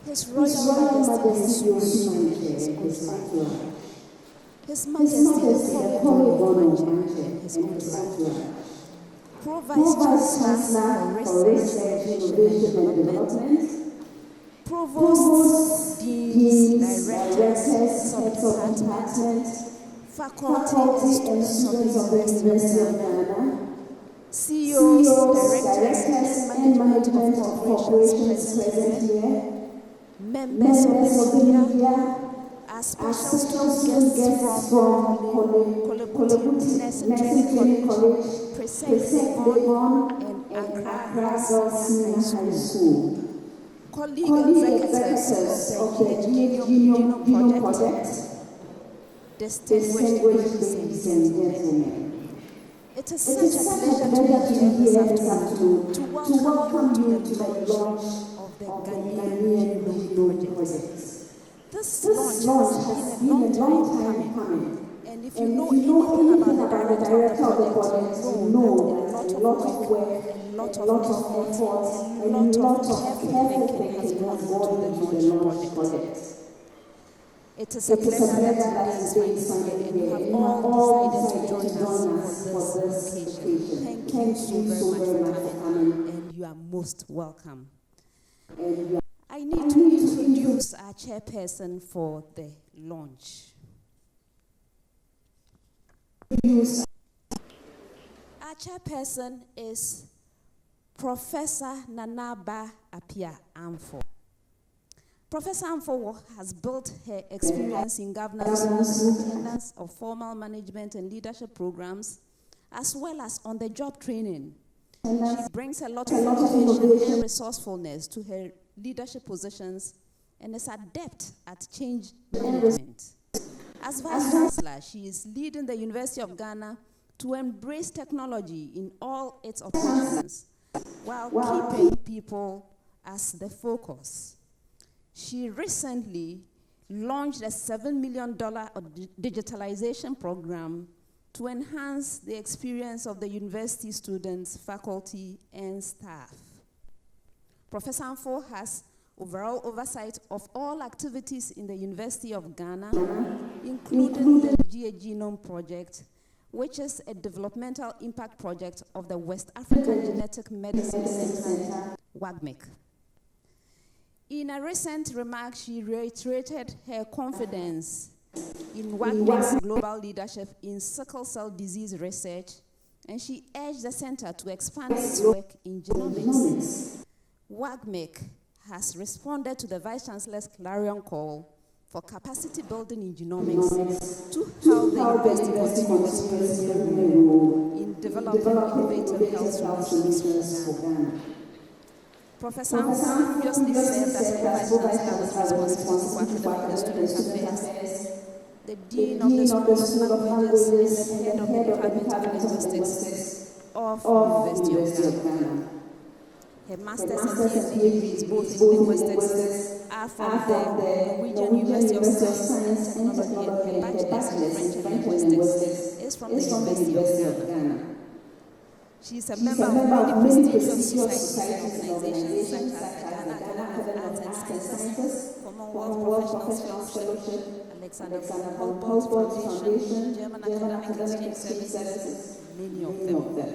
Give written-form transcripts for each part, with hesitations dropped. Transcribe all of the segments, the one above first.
His Royal Majesty his entourage. His Majesty the Ghanaian his entourage. Pro-Vice Chancellor for Research, Innovation and Development. Provost, Deans, Directors, Sub-Department, Faculty and students of the University of Ghana, CEOs, Directors, and Management of Corporations present here, members of the media, our special guests from Kolebuti Nursing College, Presec Legon, and Accra Senior High School. Colleague executives of the GhGenome project, distinguished ladies and gentlemen. It is such a pleasure to be here this afternoon to welcome you to the launch of the Ghanaian Genome project. This launch has been a long time coming. And if you know anything about the director of the project, you know that a lot of work, a lot of effort, and a lot of careful thinking has gone into the launch project. It is a pleasure that today is Sunday, and you have all decided to join us for this occasion. Thank you so very much for coming, and you are most welcome. I need to introduce our chairperson for the launch. Our chairperson is Professor Nanaba Apia Amfo. Professor Amfo has built her experience in governance, superintendence of formal management and leadership programs, as well as on-the-job training. She brings a lot of innovation and resourcefulness to her leadership positions and is adept at change management. As Vice Chancellor, she is leading the University of Ghana to embrace technology in all its operations while keeping people as the focus. She recently launched a $7 million digitalization program to enhance the experience of the university students, faculty, and staff. Professor Amfo has overall oversight of all activities in the University of Ghana, including the GhGenome project, which is a developmental impact project of the West African Genetic Medicine Center, WAGMIC. In a recent remark, she reiterated her confidence in WAGMIC's global leadership in sickle cell disease research, and she urged the center to expand its work in genomics. WAGMIC has responded to the Vice Chancellor's clarion call for capacity building in genomics to help the university continue its pioneering role in developing innovative health solutions for Ghana. Professor Amfo previously served as Vice Chancellor responsible for academic and student affairs, the Dean of the School of Languages, and the Head of the Department of Linguistics of the University of Ghana. Her master's and PhD degrees, both in linguistics, are from the Norwegian University of Science and Technology, and her bachelor's in French linguistics is from the University of Ghana. She is a member of many prestigious societies and organizations such as the Ghana Academy of Arts and Sciences, Commonwealth Professionals Fellowship, Alexander von Humboldt Foundation, German Academic Exchange Services, many of them.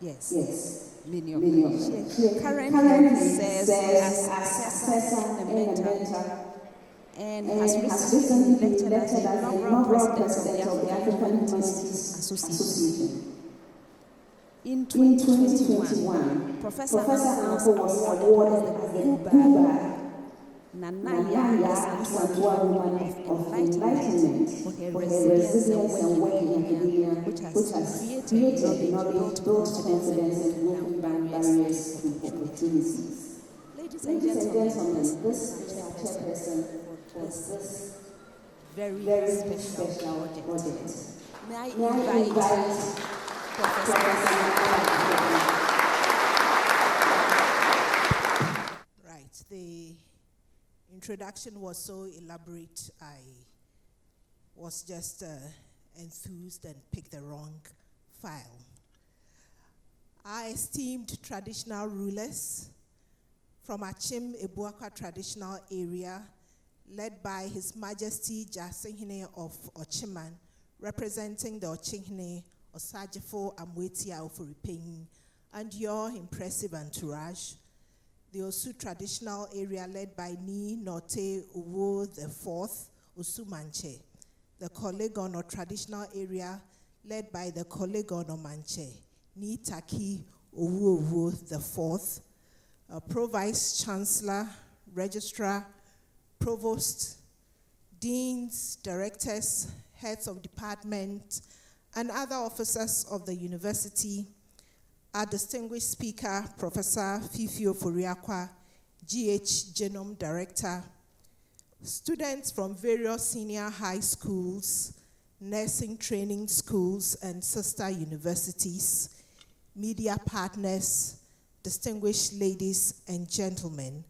Yes, many of them. She currently serves as assessor and a mentor, and has recently been elected as the inaugural president of the African Humanities Association. In 2021, Professor Amfo was awarded as the Uber Nanaya Santua Woman of Enlightenment for her resilience and work in academia, which has created knowledge, built confidence, and broken barriers and opportunities. Ladies and gentlemen, this is our chairperson for this very special project. May I invite Professor Right, the introduction was so elaborate, I was just enthused and picked the wrong file. our esteemed traditional rulers from Achim Ebuakwa traditional area, led by His Majesty Jasehine of Ochiman, representing the Ochihine Osajifo Amwetia Ofuripenyin, and your impressive entourage. The Osu traditional area led by Ni Norte Uwo IV Osu Manche. The Kolegono traditional area led by the Kolegono Manche, Ni Taki Uwo IV. Pro-Vice Chancellor, Registrar, Provost, Deans, Directors, Heads of Department, and other officers of the university, our distinguished speaker, Professor Fifio Furiakwa, GhGenome Director, students from various senior high schools, nursing training schools, and sister universities, media partners, distinguished ladies and gentlemen,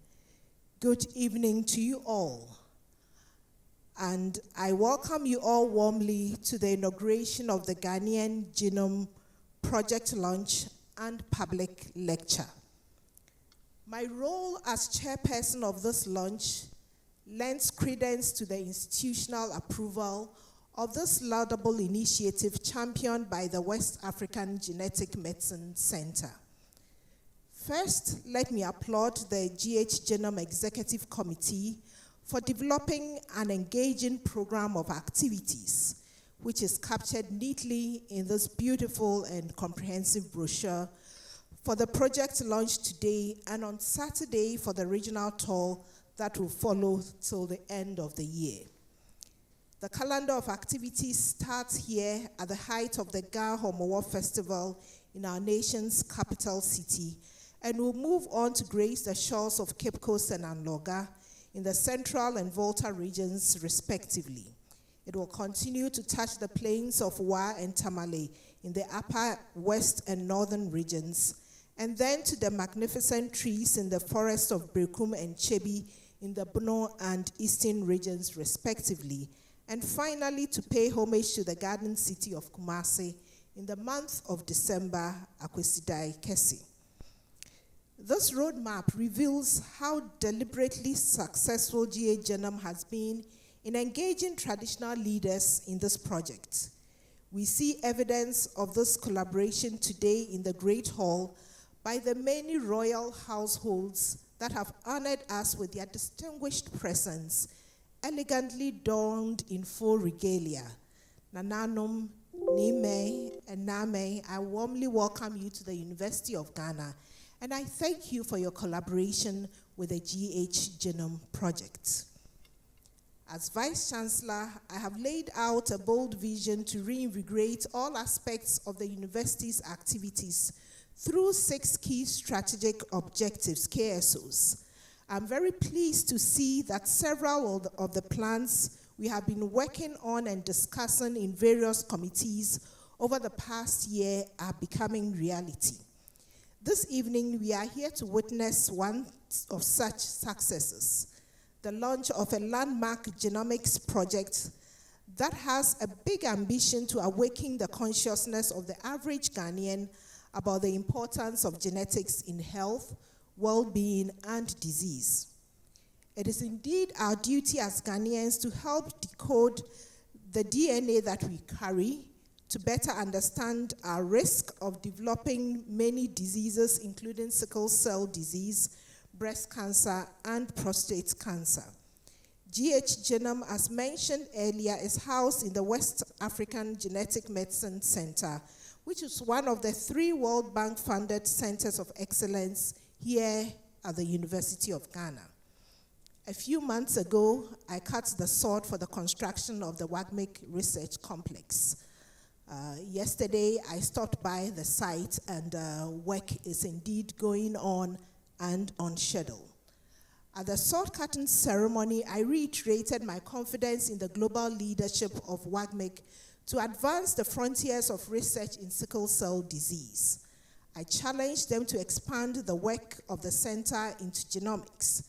good evening to you all. And I welcome you all warmly to the inauguration of the Ghanaian Genome project launch and public lecture. My role as chairperson of this launch lends credence to the institutional approval of this laudable initiative championed by the West African Genetic Medicine Center. First, let me applaud the GhGenome Executive Committee for developing an engaging program of activities, which is captured neatly in this beautiful and comprehensive brochure for the project launch today and on Saturday for the regional tour that will follow till the end of the year. The calendar of activities starts here at the height of the Ga Homowo Festival in our nation's capital city and will move on to grace the shores of Cape Coast and Anloga in the central and Volta regions respectively. It will continue to touch the plains of Wa and Tamale in the upper west and northern regions, and then to the magnificent trees in the forest of Brekum and Chebi in the Bono and eastern regions respectively, and finally to pay homage to the garden city of Kumasi in the month of December, Akwesidai Kesi. This roadmap reveals how deliberately successful GhGenome has been in engaging traditional leaders in this project. We see evidence of this collaboration today in the Great Hall by the many royal households that have honored us with their distinguished presence, elegantly donned in full regalia. Nananom, Nime, and Name, I warmly welcome you to the University of Ghana, and I thank you for your collaboration with the GhGenome project. As Vice Chancellor, I have laid out a bold vision to reinvigorate all aspects of the university's activities through 6 key strategic objectives, KSOs. I'm very pleased to see that several of the plans we have been working on and discussing in various committees over the past year are becoming reality. This evening, we are here to witness one of such successes, the launch of a landmark genomics project that has a big ambition to awaken the consciousness of the average Ghanaian about the importance of genetics in health, well-being, and disease. It is indeed our duty as Ghanaians to help decode the DNA that we carry, to better understand our risk of developing many diseases, including sickle cell disease, breast cancer, and prostate cancer. GhGenome, as mentioned earlier, is housed in the West African Genetic Medicine Center, which is one of the 3 World Bank-funded centers of excellence here at the University of Ghana. A few months ago, I cut the sword for the construction of the WAGMIC Research Complex. Yesterday, I stopped by the site, and work is indeed going on and on schedule. At the sword cutting ceremony, I reiterated my confidence in the global leadership of WAGMIC to advance the frontiers of research in sickle cell disease. I challenged them to expand the work of the center into genomics.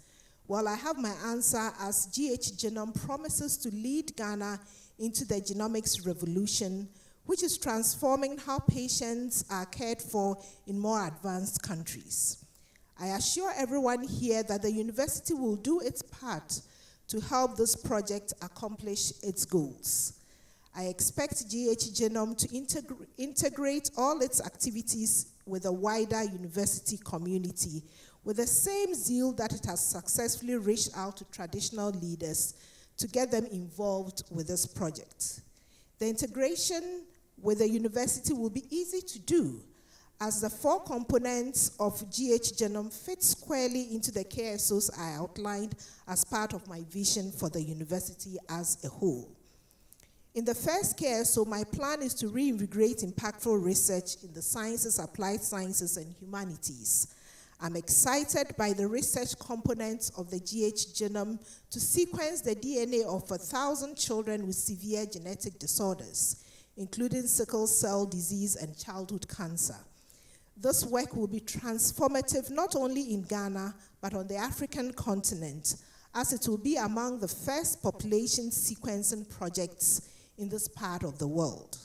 Well, I have my answer, as GhGenome promises to lead Ghana into the genomics revolution. which is transforming how patients are cared for in more advanced countries. I assure everyone here that the university will do its part to help this project accomplish its goals. I expect GhGenome to integrate all its activities with the wider university community with the same zeal that it has successfully reached out to traditional leaders to get them involved with this project. The integration with the university will be easy to do, as the 4 components of GhGenome fit squarely into the KSOs I outlined as part of my vision for the university as a whole. In the first KSO, my plan is to reinvigorate impactful research in the sciences, applied sciences, and humanities. I'm excited by the research components of the GhGenome to sequence the DNA of 1,000 children with severe genetic disorders, including sickle cell disease and childhood cancer. This work will be transformative not only in Ghana, but on the African continent, as it will be among the first population sequencing projects in this part of the world.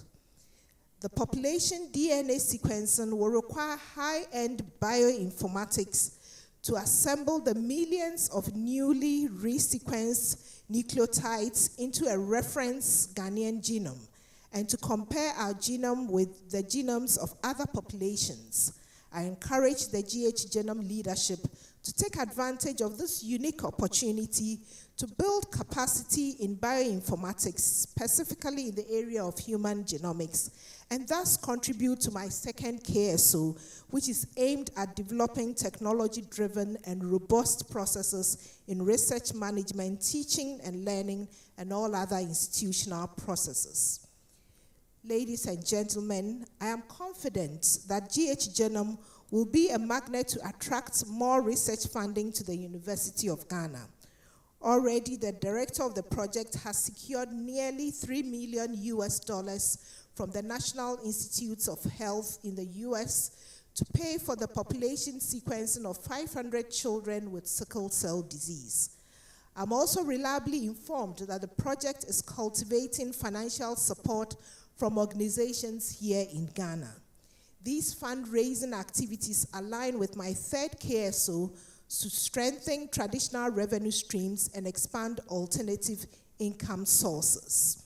The population DNA sequencing will require high-end bioinformatics to assemble the millions of newly resequenced nucleotides into a reference Ghanaian genome, and to compare our genome with the genomes of other populations. I encourage the GhGenome leadership to take advantage of this unique opportunity to build capacity in bioinformatics, specifically in the area of human genomics, and thus contribute to my second KSO, which is aimed at developing technology-driven and robust processes in research management, teaching and learning, and all other institutional processes. Ladies and gentlemen, I am confident that GhGenome will be a magnet to attract more research funding to the University of Ghana. Already, the director of the project has secured nearly $3 million from the National Institutes of Health in the US to pay for the population sequencing of 500 children with sickle cell disease. I'm also reliably informed that the project is cultivating financial support from organizations here in Ghana. These fundraising activities align with my third KSO to strengthen traditional revenue streams and expand alternative income sources.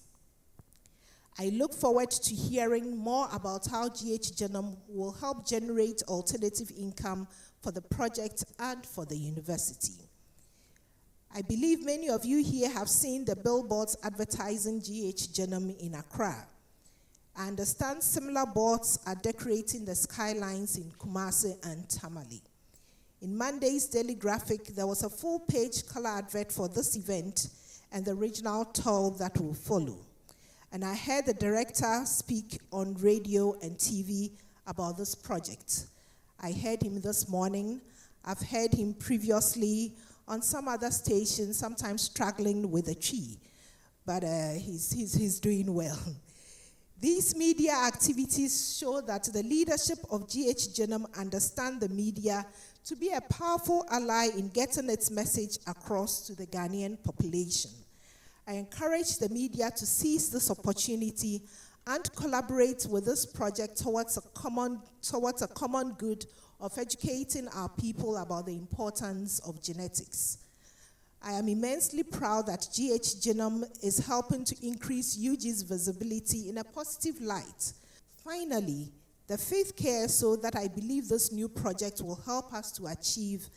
I look forward to hearing more about how GhGenome will help generate alternative income for the project and for the university. I believe many of you here have seen the billboards advertising GhGenome in Accra. I understand similar boards are decorating the skylines in Kumasi and Tamale. In Monday's Daily Graphic, there was a full-page color advert for this event and the regional tour that will follow. And I heard the director speak on radio and TV about this project. I heard him this morning. I've heard him previously on some other stations, sometimes struggling with a tree, but he's doing well. These media activities show that the leadership of GhGenome understand the media to be a powerful ally in getting its message across to the Ghanaian population. I encourage the media to seize this opportunity and collaborate with this project towards a common good of educating our people about the importance of genetics. I am immensely proud that GhGenome is helping to increase UG's visibility in a positive light. Finally, the fifth KSO that I believe this new project will help us to achieve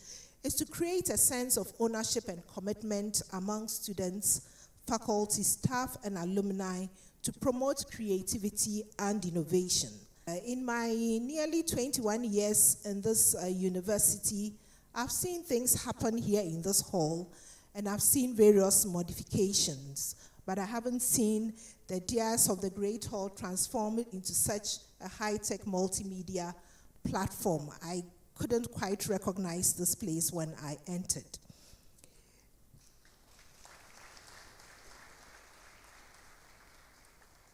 is to create a sense of ownership and commitment among students, faculty, staff, and alumni to promote creativity and innovation. In my nearly 21 years in this university, I've seen things happen here in this hall, and I've seen various modifications, but I haven't seen the dais of the Great Hall transformed into such a high-tech multimedia platform. I couldn't quite recognize this place when I entered.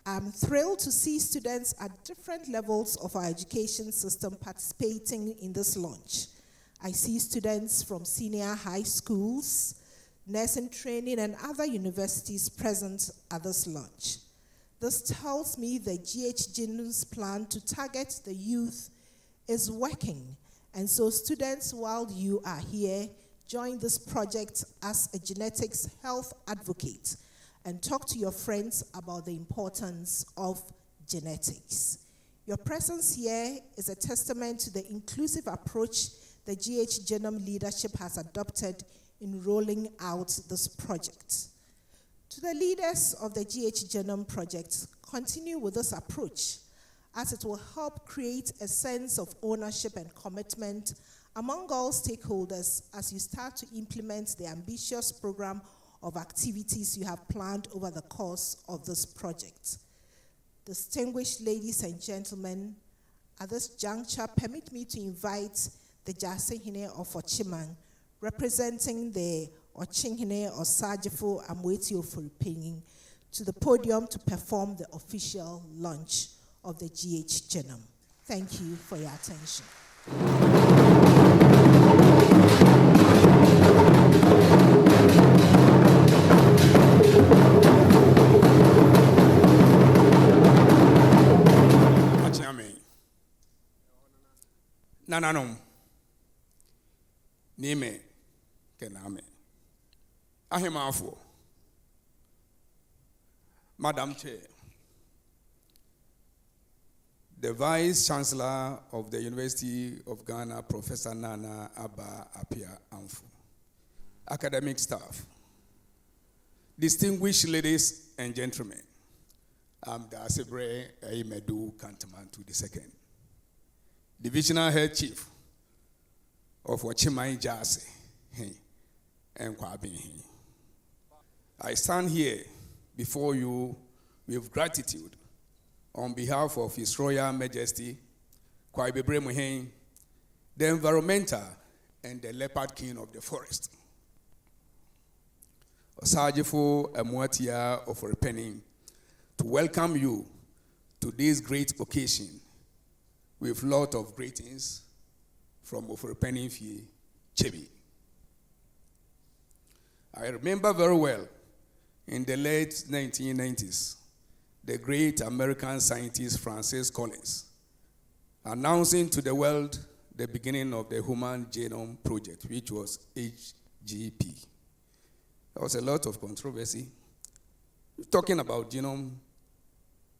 I'm thrilled to see students at different levels of our education system participating in this launch. I see students from senior high schools, nursing training, and other universities present at this launch. This tells me the GhGenome's plan to target the youth is working. And so students, while you are here, join this project as a genetics health advocate and talk to your friends about the importance of genetics. Your presence here is a testament to the inclusive approach the GhGenome leadership has adopted in rolling out this project. To the leaders of the GhGenome project, continue with this approach, as it will help create a sense of ownership and commitment among all stakeholders as you start to implement the ambitious program of activities you have planned over the course of this project. Distinguished ladies and gentlemen, at this juncture, permit me to invite the Jasehine of Ochimang, representing the Ochinhine or Sajifo Amweti Ofuripenin, to the podium to perform the official launch of the GhGenome. Thank you for your attention. Nananom Nime Kename Ahimafo Madam Chair, the Vice Chancellor of the University of Ghana, Professor Nana Abba Apia Amfo, academic staff, distinguished ladies and gentlemen, I'm Dasebre Aimedu Kantamantu II, Divisional Head Chief of Wachimai Jase and Kwabin. I stand here before you with gratitude on behalf of His Royal Majesty Kwaibebre Muhen, the environmental and the leopard king of the forest. Osajifo Amwatia of Repenning, to welcome you to this great occasion with a lot of greetings from Ofrepenning Fie Chebi. I remember very well in the late 1990s, the great American scientist Francis Collins announcing to the world the beginning of the Human Genome Project, which was HGP. There was a lot of controversy. Talking about genome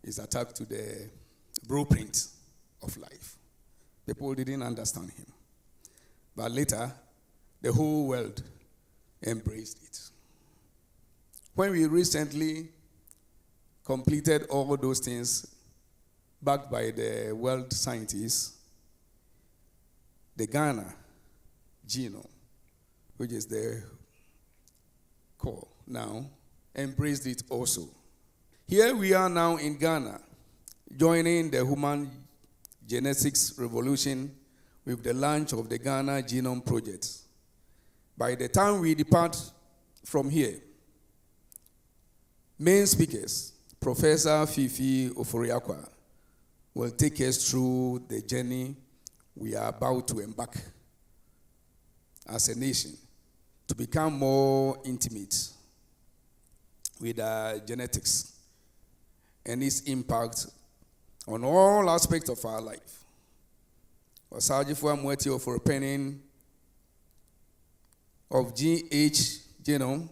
is attached to the blueprint of life. People didn't understand him. But later, the whole world embraced it. When we recently completed all those things backed by the world scientists, the Ghana Genome, which is the core now, embraced it also. Here we are now in Ghana, joining the human genetics revolution with the launch of the Ghana Genome Project. By the time we depart from here, main speakers, Professor Fifi Oforiakwa, will take us through the journey we are about to embark as a nation to become more intimate with genetics and its impact on all aspects of our life. Osajifo Amweti Oforipenin of GhGenome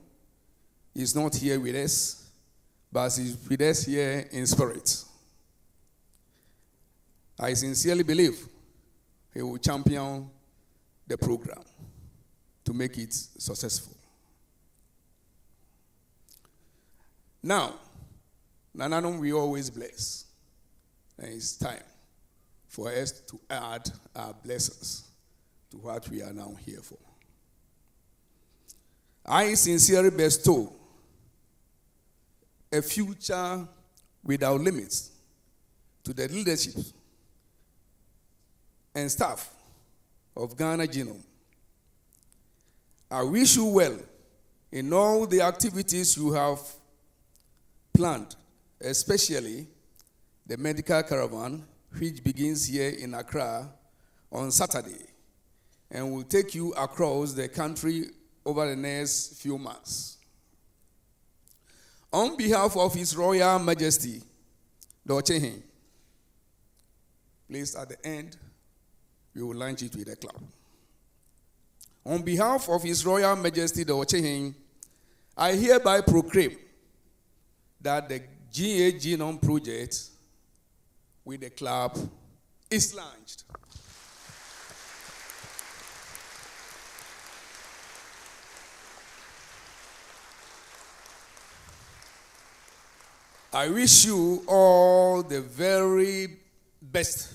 is not here with us, but is with us here in spirit. I sincerely believe he will champion the program to make it successful. Now, Nananom, we always bless. And it's time for us to add our blessings to what we are now here for. I sincerely bestow a future without limits to the leadership and staff of Ghana Genome. I wish you well in all the activities you have planned, especially the medical caravan, which begins here in Accra on Saturday and will take you across the country over the next few months. On behalf of His Royal Majesty, the Ochehin. Please, at the end, we will launch it with a clap. On behalf of His Royal Majesty the Ochehin, I hereby proclaim that the GhGenome project with a clap is launched. I wish you all the very best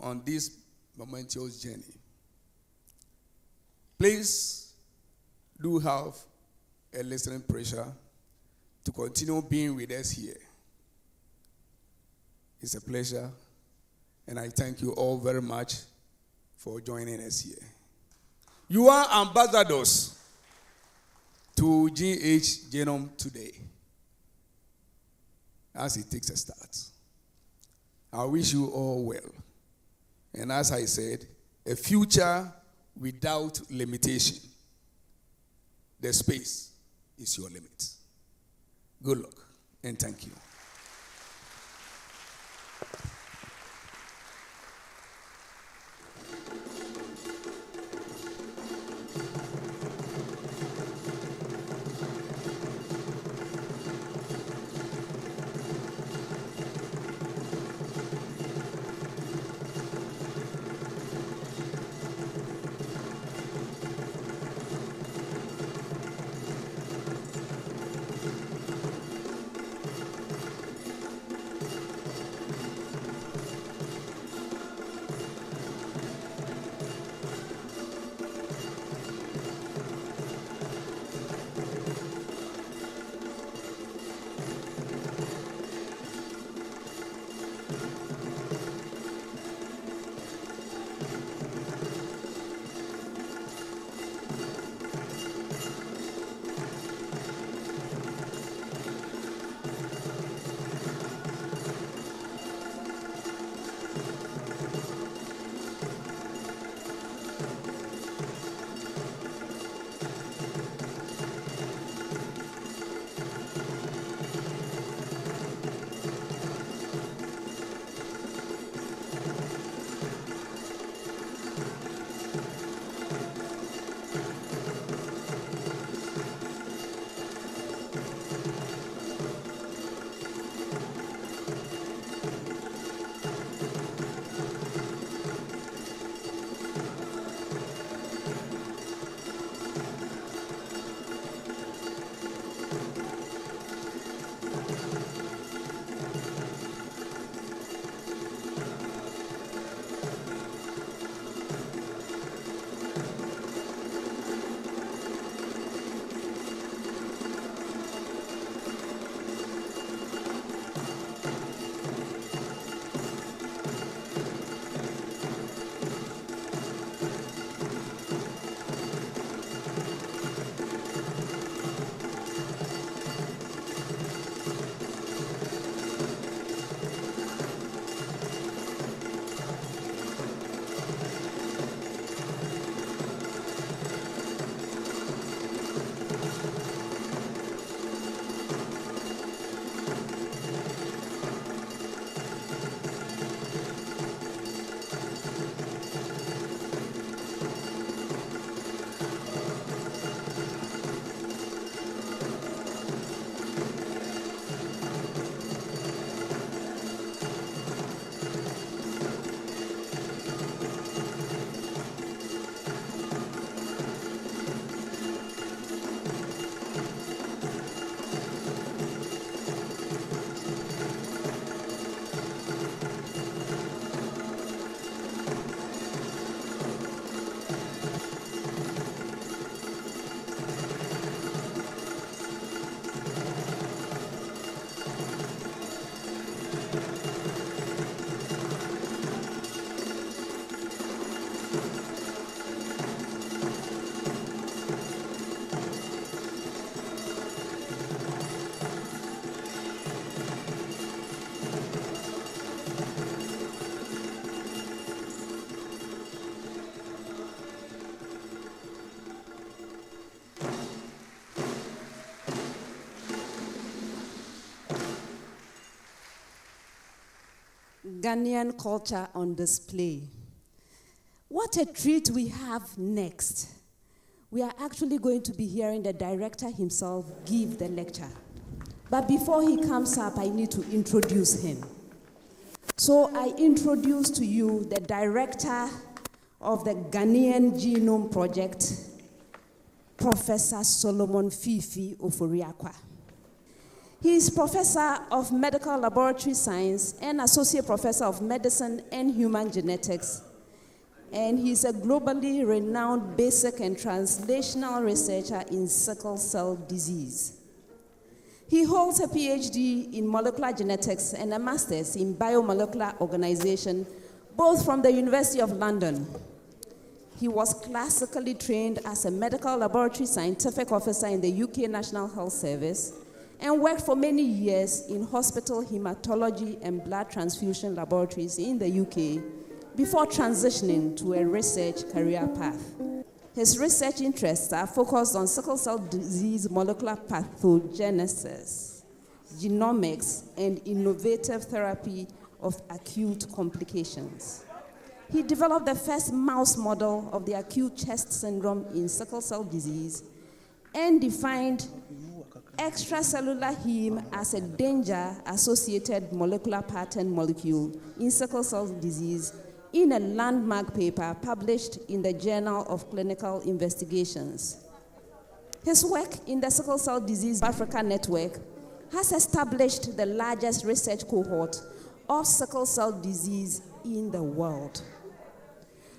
on this momentous journey. Please do have a listening pressure to continue being with us here. It's a pleasure, and I thank you all very much for joining us here. You are ambassadors to GhGenome today, as it takes a start. I wish you all well. And as I said, a future without limitation. The space is your limit. Good luck, and thank you. Ghanaian culture on display. What a treat we have next. We are actually going to be hearing the director himself give the lecture. But before he comes up, I need to introduce him. So I introduce to you the director of the Ghanaian Genome Project, Professor Solomon Fifi Oforiakwa. He is Professor of Medical Laboratory Science and Associate Professor of Medicine and Human Genetics. And he's a globally renowned basic and translational researcher in sickle cell disease. He holds a PhD in molecular genetics and a master's in biomolecular organization, both from the University of London. He was classically trained as a medical laboratory scientific officer in the UK National Health Service and worked for many years in hospital hematology and blood transfusion laboratories in the UK before transitioning to a research career path. His research interests are focused on sickle cell disease molecular pathogenesis, genomics, and innovative therapy of acute complications. He developed the first mouse model of the acute chest syndrome in sickle cell disease and defined extracellular heme as a danger-associated molecular pattern molecule in sickle cell disease in a landmark paper published in the Journal of Clinical Investigations. His work in the Sickle Cell Disease Africa Network has established the largest research cohort of sickle cell disease in the world.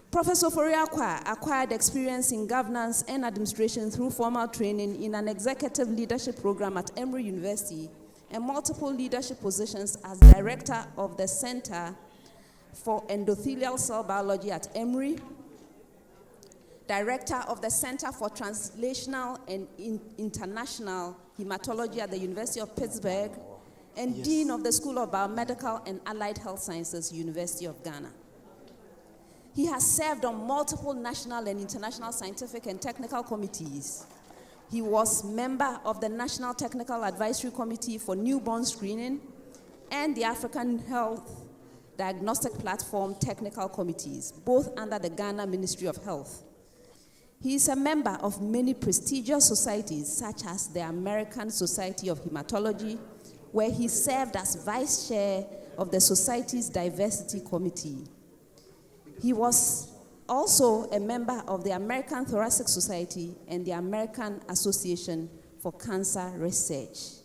Professor Oforiakwa acquired experience in governance and administration through formal training in an executive leadership program at Emory University and multiple leadership positions as director of the Center for Endothelial Cell Biology at Emory, director of the Center for Translational and International Hematology at the University of Pittsburgh, and Dean of the School of Biomedical and Allied Health Sciences, University of Ghana. He has served on multiple national and international scientific and technical committees. He was member of the National Technical Advisory Committee for Newborn Screening and the African Health Diagnostic Platform Technical Committees, both under the Ghana Ministry of Health. He is a member of many prestigious societies, such as the American Society of Hematology, where he served as vice chair of the society's diversity committee. He was also a member of the American Thoracic Society and the American Association for Cancer Research.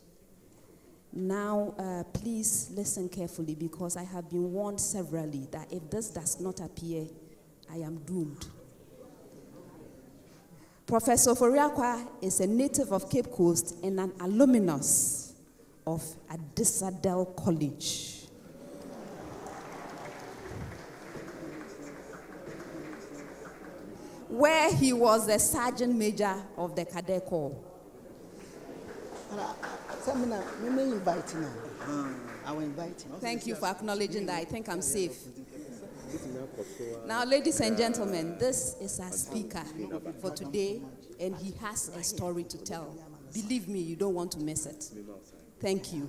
Now, please listen carefully, because I have been warned severally that if this does not appear, I am doomed. Professor Oforiakwa is a native of Cape Coast and an alumnus of Adisadel College. Where he was the Sergeant Major of the Cadet Corps. Thank you for acknowledging that. I think I'm safe. Now, ladies and gentlemen, this is our speaker for today, and he has a story to tell. Believe me, you don't want to miss it. Thank you.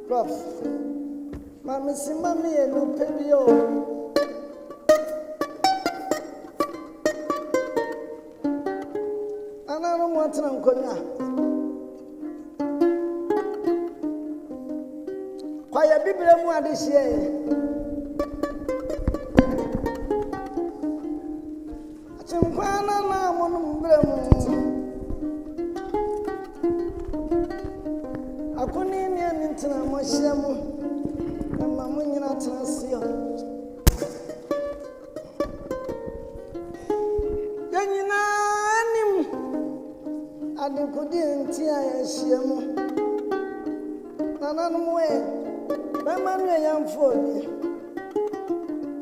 Prof, Mami Simami no Pedio. I don't want to know. Why a Bible more this year? Chimpana na monumbremo. Akuni ni antina moshemu. Na munyina transio. Yanyina anim. Adikudi ntia yeshemu. Nananumwe. Mama no yam phone.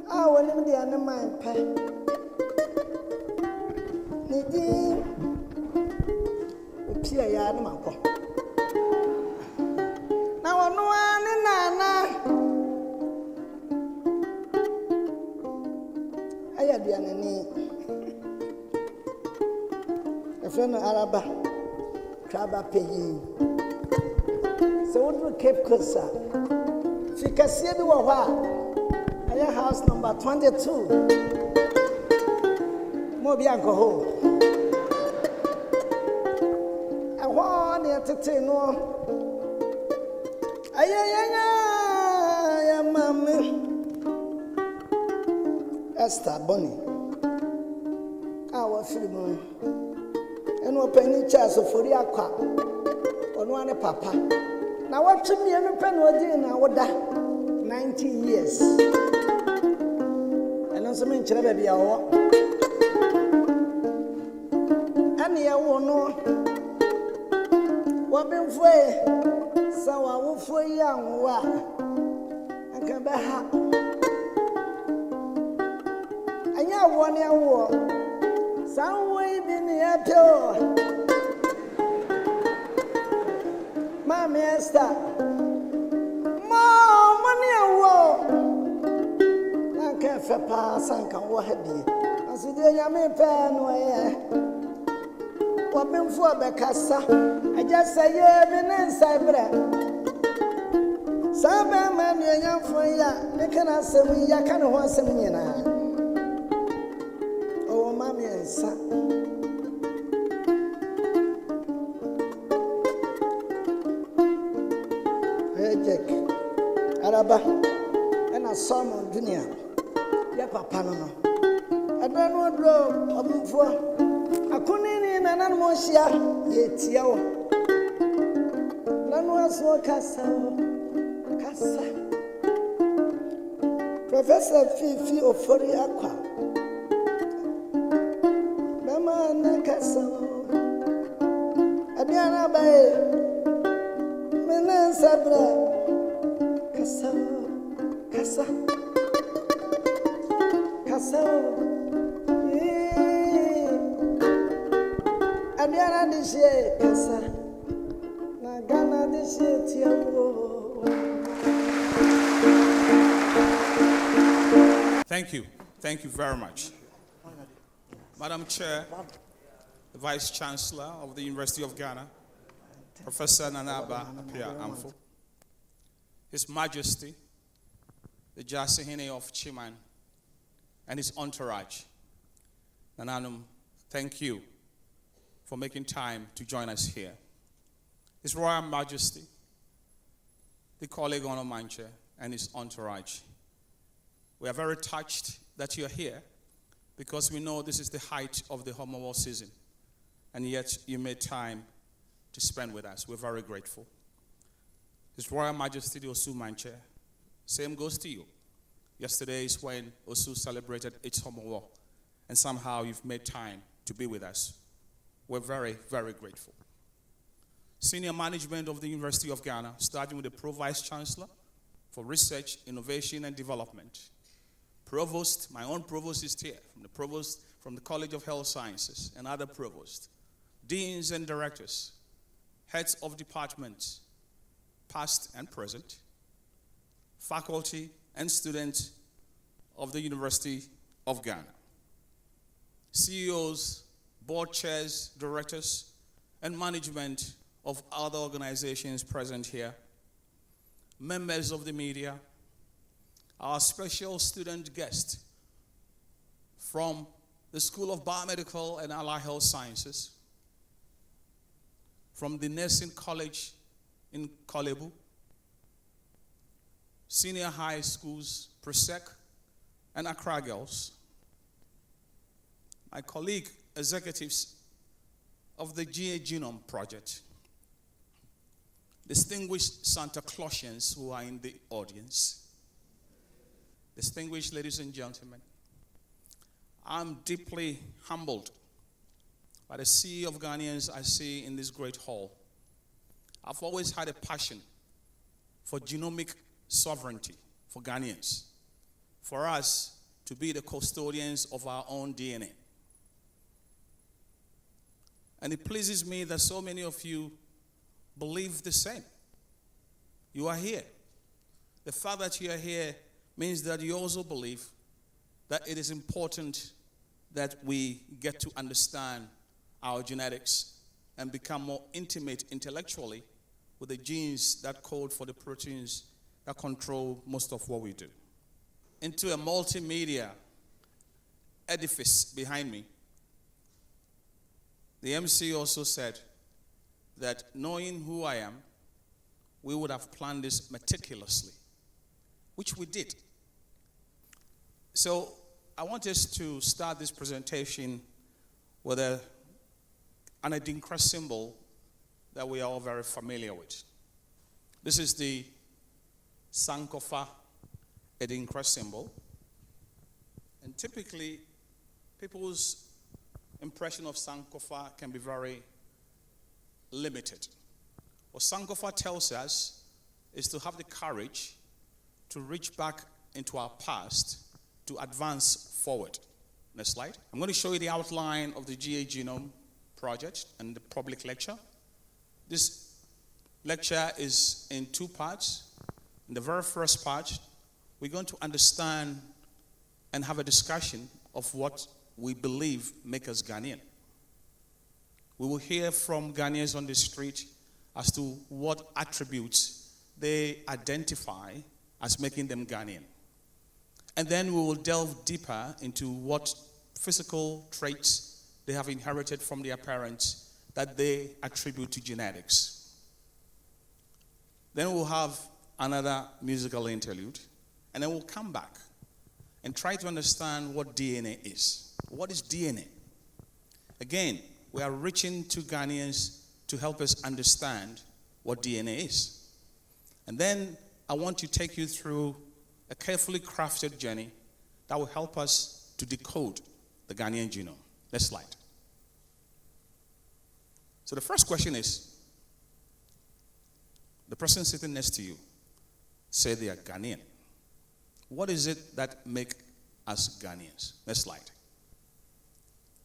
Ah, when the animal pay. Nidi. Upia ya na mako. Na wono ani nana. A friend of Araba, Crabba Paying. So, what will Cape Costa? If you can see me, house number 22. Mobianco Ho. I want you to take no. Ay, mammy. Esther Bonnie. Our film. And open each chance for the aqua. On one papa. Now, what to me and pen or dinner, what that 90 years. And also mention a baby. And I won't know what been for. So I will for young. And come back. And you want your war. Some way been here too. Mammy Esther. Mom, money a war. I can't pass and can walk ahead. As you do, you may pen away. What been for Becassa? I just say, yeah, been inside bread. Some man, you're young for ya. They cannot say me, ya can't want some dinner. Oh, mammy and son. Hey, Jack. Araba. And I saw my junior. Ya papa no. I don't know draw of for. I couldn't in an animosia yet. None was so cassa. Professor Fifi of Fori Aqua. Mama Nacassa. Adiana Bay. Menan Sabra. Cassa. Adiana this year, Cassa. Nagana this year, Thank you very much. Madam Chair, the Vice Chancellor of the University of Ghana, Professor Nanaba Apia Amfo, His Majesty, the Jasihine of Chiman, and his entourage. Nananum, thank you for making time to join us here. His Royal Majesty, the colleague Ono Manche, and his entourage. We are very touched that you're here because we know this is the height of the Homo War season, and yet you made time to spend with us. We're very grateful. His Royal Majesty, the Osu Manche, same goes to you. Yesterday is when Osu celebrated its Homo War, and somehow you've made time to be with us. We're very, very grateful. Senior management of the University of Ghana, starting with the Pro-Vice Chancellor for Research, Innovation, and Development. Provost, my own provost is here, from the College of Health Sciences, and other provosts. Deans and directors, heads of departments, past and present, faculty and students of the University of Ghana. CEOs, board chairs, directors, and management of other organizations present here, members of the media, our special student guest from the School of Biomedical and Allied Health Sciences, from the Nursing College in Kolebu, senior high schools, Presec, and Accra Girls, my colleague executives of the GhGenome project, distinguished Santa Clausians who are in the audience, distinguished ladies and gentlemen, I'm deeply humbled by the sea of Ghanaians I see in this great hall. I've always had a passion for genomic sovereignty for Ghanaians, for us to be the custodians of our own DNA. And it pleases me that so many of you believe the same. You are here. The fact that you are here means that you also believe that it is important that we get to understand our genetics and become more intimate intellectually with the genes that code for the proteins that control most of what we do. Into a multimedia edifice behind me, the MC also said that knowing who I am, we would have planned this meticulously, which we did. So I want us to start this presentation with an Adinkra symbol that we are all very familiar with. This is the Sankofa Adinkra symbol. And typically, people's impression of Sankofa can be very limited. What Sankofa tells us is to have the courage to reach back into our past to advance forward. Next slide. I'm going to show you the outline of the GhGenome project and the public lecture. This lecture is in two parts. In the very first part, we're going to understand and have a discussion of what we believe make us Ghanaian. We will hear from Ghanaians on the street as to what attributes they identify as making them Ghanaian. And then we will delve deeper into what physical traits they have inherited from their parents that they attribute to genetics. Then we'll have another musical interlude, and then we'll come back and try to understand what DNA is. What is DNA? Again, we are reaching to Ghanaians to help us understand what DNA is. And then I want to take you through a carefully crafted journey that will help us to decode the Ghanaian genome. Next slide. So the first question is, the person sitting next to you say they are Ghanaian. What is it that makes us Ghanaians? Next slide.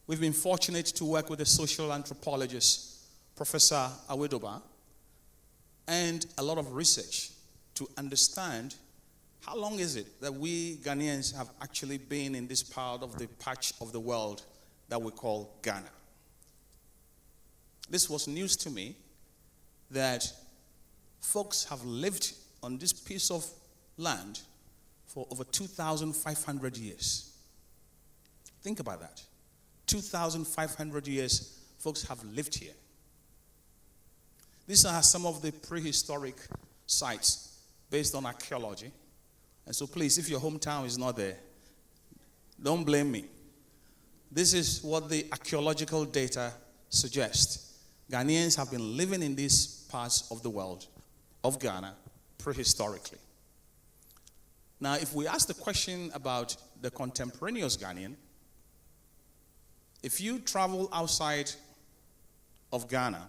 We've been fortunate to work with a social anthropologist, Professor Awedoba, and a lot of research to understand how long is it that we Ghanaians have actually been in this part of the patch of the world that we call Ghana. This was news to me that folks have lived on this piece of land for over 2,500 years. Think about that. 2,500 years, folks have lived here. These are some of the prehistoric sites based on archaeology. And so please, if your hometown is not there, don't blame me. This is what the archaeological data suggests. Ghanaians have been living in these parts of the world, of Ghana, prehistorically. Now, if we ask the question about the contemporaneous Ghanaian, if you travel outside of Ghana,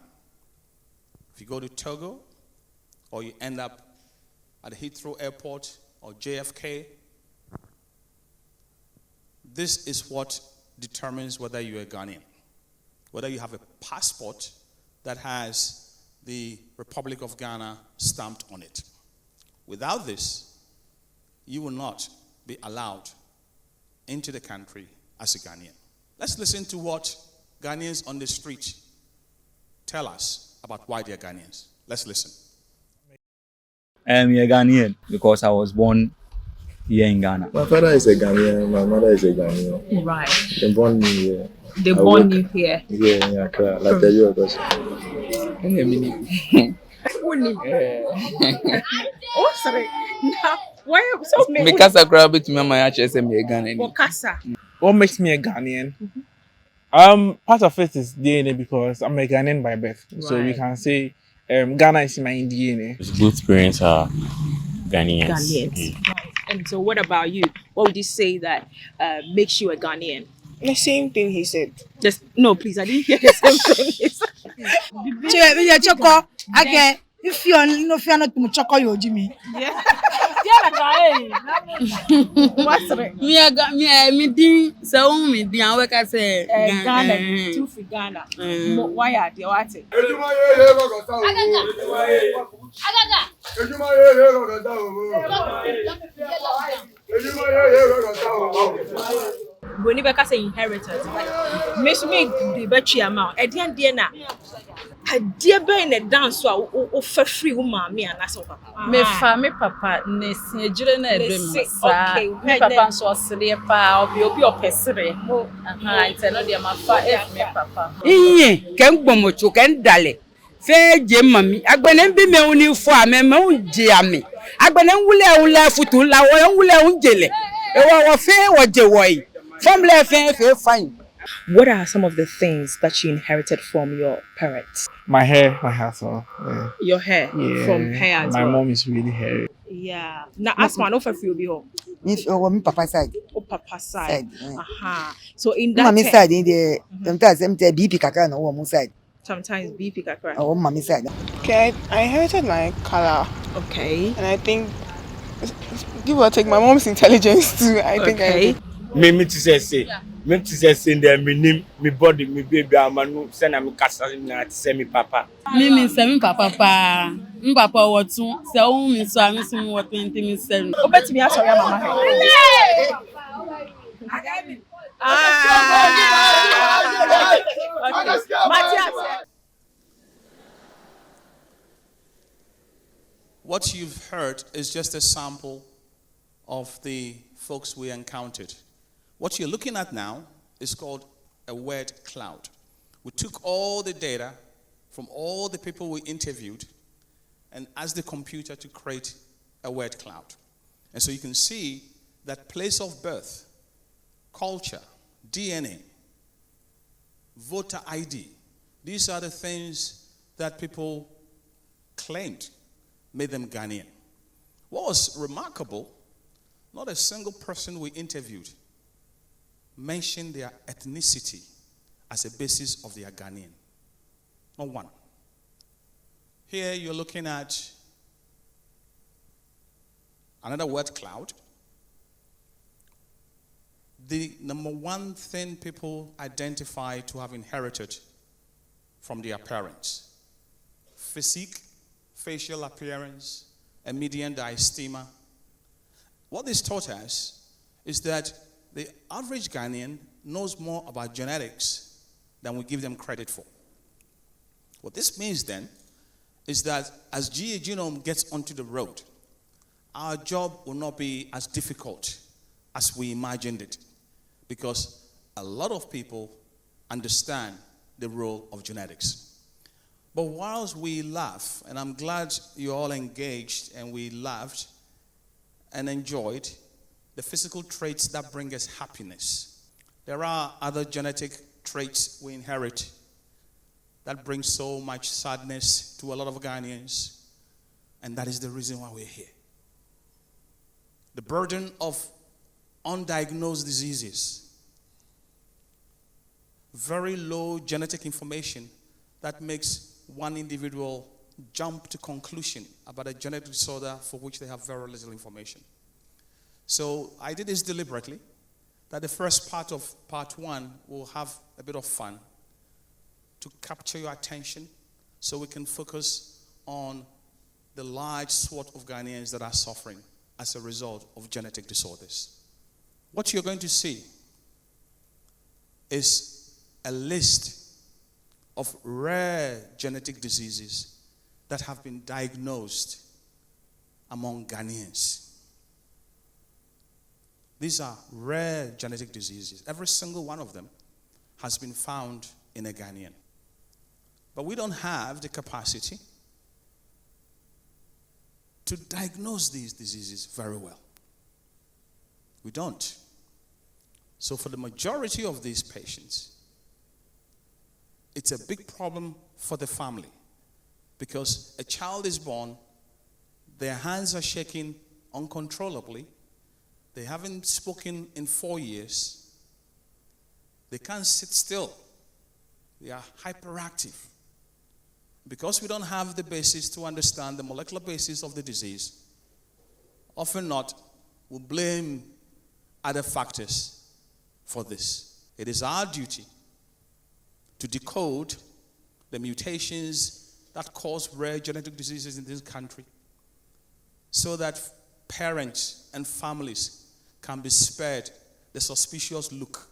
if you go to Togo, or you end up at Heathrow Airport or JFK, this is what determines whether you're a Ghanaian. Whether you have a passport that has the Republic of Ghana stamped on it. Without this, you will not be allowed into the country as a Ghanaian. Let's listen to what Ghanaians on the street tell us about why they're Ghanaians. Let's listen. I'm a Ghanaian because I was born here in Ghana. My father is a Ghanaian, my mother is a Ghanaian. Right. They born me here. They born you here. Yeah, like a year ago. Oh, sorry. Now, why so many? Because I grew up with my Ghanaian. What makes me a Ghanaian? Part of it is DNA because I'm a Ghanaian by birth. Right. So you can say Ghana is my DNA. Both parents are Ghanaians. Right. And so what about you? What would you say that makes you a Ghanaian? The same thing he said. Just no, please. I didn't hear the same thing he said. Okay. If you are not to choco, you Jimmy. Yeah. What's it? Me so me I work as a Ghana, two for Ghana. Why are they what? when you say inheritance, like me the betri amount. At the end, na a dear be in a dance or for free mommy and that's over. Me fa me papa ne si ejire na edem sa Okay, me papa nso osere pa obi opesere nti no de ma fa me papa Inye ken gbomocho ken dale fe je mami agbene bi me uni fo ame me unje ame agbene wule futu la wo wule unjele e wo fe wo je wo yi family fe fine. What are some of the things that you inherited from your parents? My hair as well. Yeah. Your hair? Yeah. From hair as well? My mom is really hairy. Yeah. Now, ask my no for you be home. If my papa side. Oh, papa side. So in that mommy side in the sometimes BP kakra no wo side. Sometimes BP kakra. Oh, mommy side. Okay, I inherited my color. Okay. And I think give or take my mom's intelligence too. I think I did. Me to say there me body me baby amanu say na me kasa na say me papa me say me papa pa me papa wotun say o me so am so me what 20 me say o bet me asori mama What you've heard is just a sample of the folks we encountered. What you're looking at now is called a word cloud. We took all the data from all the people we interviewed and asked the computer to create a word cloud. And so you can see that place of birth, culture, DNA, voter ID, these are the things that people claimed made them Ghanaian. What was remarkable, not a single person we interviewed mentioned their ethnicity as a basis of their Ghanaian. Not one. Here you're looking at another word cloud. The number one thing people identify to have inherited from their parents: physique, facial appearance, and median diastema. What this taught us is that the average Ghanaian knows more about genetics than we give them credit for. What this means then is that as GhGenome gets onto the road, our job will not be as difficult as we imagined it, because a lot of people understand the role of genetics. But whilst we laugh, and I'm glad you're all engaged and we laughed and enjoyed the physical traits that bring us happiness, there are other genetic traits we inherit that bring so much sadness to a lot of Ghanaians, and that is the reason why we're here. The burden of undiagnosed diseases, very low genetic information that makes one individual jump to conclusion about a genetic disorder for which they have very little information. So I did this deliberately, that the first part of part one will have a bit of fun to capture your attention so we can focus on the large swath of Ghanaians that are suffering as a result of genetic disorders. What you're going to see is a list of rare genetic diseases that have been diagnosed among Ghanaians. These are rare genetic diseases. Every single one of them has been found in a Ghanaian. But we don't have the capacity to diagnose these diseases very well. We don't. So for the majority of these patients, it's a big problem for the family, because a child is born, their hands are shaking uncontrollably, they haven't spoken in 4 years, they can't sit still, they are hyperactive. Because we don't have the basis to understand the molecular basis of the disease, often not, we blame other factors for this. It is our duty to decode the mutations that cause rare genetic diseases in this country, so that parents and families can be spared the the suspicious look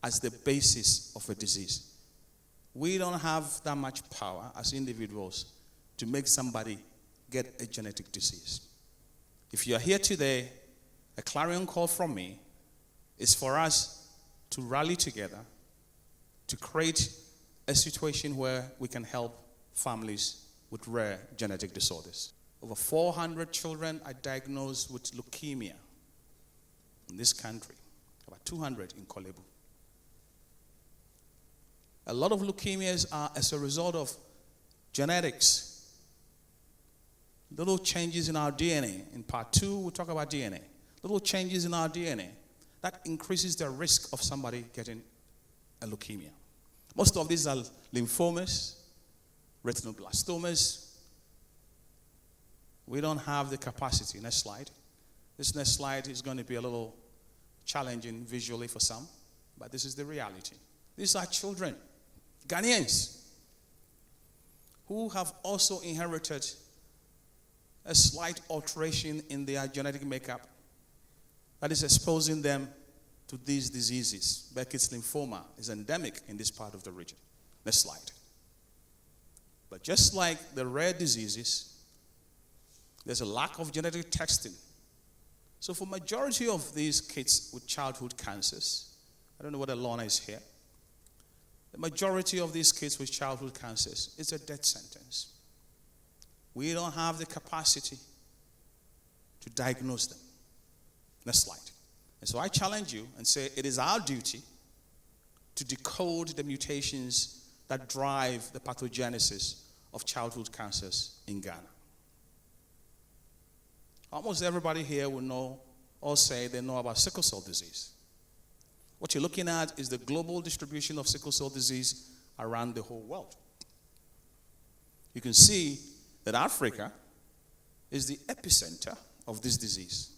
as the basis of a disease. We don't have that much power as individuals to make somebody get a genetic disease. If you are here today, a clarion call from me is for us to rally together to create a situation where we can help families with rare genetic disorders. Over 400 children are diagnosed with leukemia in this country, about 200 in Kolebu. A lot of leukemias are as a result of genetics. Little changes in our DNA. In part 2, we'll talk about DNA. Little changes in our DNA that increases the risk of somebody getting a leukemia. Most of these are lymphomas, retinoblastomas. We don't have the capacity. Next slide. This next slide is going to be a little challenging visually for some, but this is the reality. These are children, Ghanaians, who have also inherited a slight alteration in their genetic makeup that is exposing them to these diseases. Burkitt's lymphoma is endemic in this part of the region. Next slide. But just like the rare diseases, there's a lack of genetic testing. So for majority of these kids with childhood cancers, I don't know whether Lorna is here, the majority of these kids with childhood cancers, it's a death sentence. We don't have the capacity to diagnose them. Next slide. And so I challenge you and say it is our duty to decode the mutations that drive the pathogenesis of childhood cancers in Ghana. Almost everybody here will know or say they know about sickle cell disease. What you're looking at is the global distribution of sickle cell disease around the whole world. You can see that Africa is the epicenter of this disease.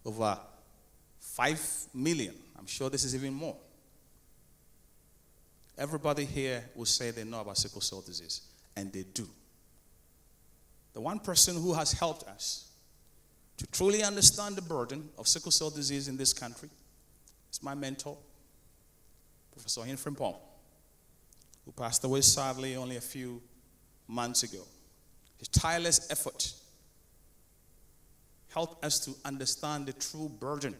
Over 5 million. I'm sure this is even more. Everybody here will say they know about sickle cell disease, and they do. The one person who has helped us to truly understand the burden of sickle cell disease in this country is my mentor, Professor Hinfrimpong, who passed away sadly only a few months ago. His tireless effort helped us to understand the true burden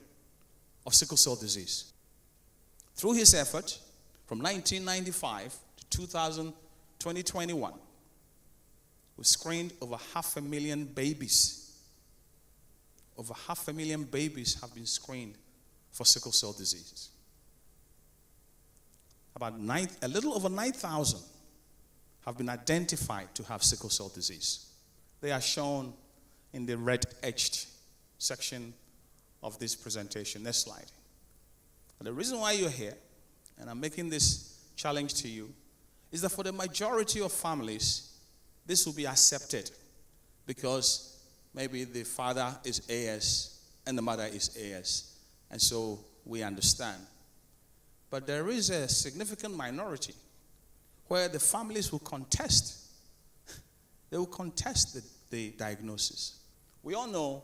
of sickle cell disease. Through his effort, from 1995 to 2021, we screened over 500,000 babies. Over 500,000 babies have been screened for sickle cell disease. A little over 9,000 have been identified to have sickle cell disease. They are shown in the red etched section of this presentation. Next slide. And the reason why you're here, and I'm making this challenge to you, is that for the majority of families, this will be accepted because maybe the father is AS and the mother is AS, and so we understand. But there is a significant minority where the families will contest. They will contest the diagnosis. We all know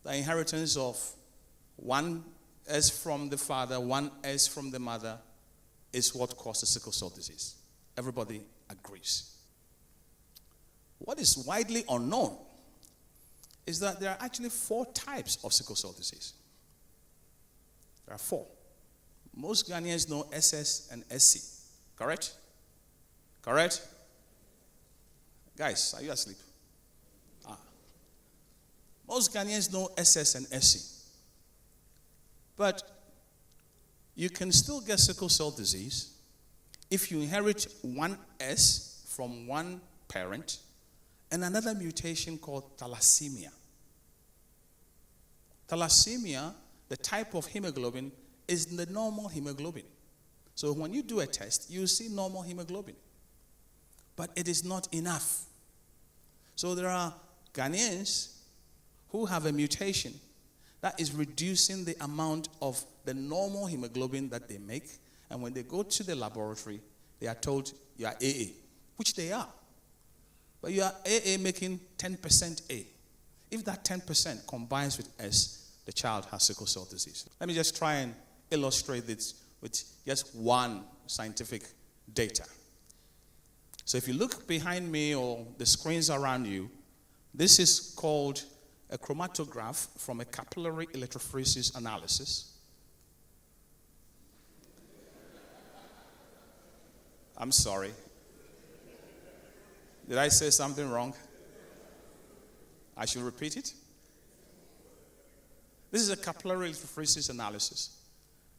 the inheritance of one S from the father, one S from the mother is what causes sickle cell disease. Everybody agrees. What is widely unknown is that there are actually 4 types of sickle cell disease. There are 4. Most Ghanaians know SS and SC. Correct? Correct? Guys, are you asleep? Most Ghanaians know SS and SC. But you can still get sickle cell disease if you inherit one S from one parent and another mutation called thalassemia. Thalassemia, the type of hemoglobin, is the normal hemoglobin. So when you do a test, you see normal hemoglobin. But it is not enough. So there are Ghanaians who have a mutation that is reducing the amount of the normal hemoglobin that they make. And when they go to the laboratory, they are told you are AA, which they are. But you are AA making 10% A. If that 10% combines with S, the child has sickle cell disease. Let me just try and illustrate this with just one scientific data. So if you look behind me or the screens around you, this is called a chromatograph from a capillary electrophoresis analysis. I'm sorry. Did I say something wrong? I should repeat it. This is a capillary electrophoresis analysis.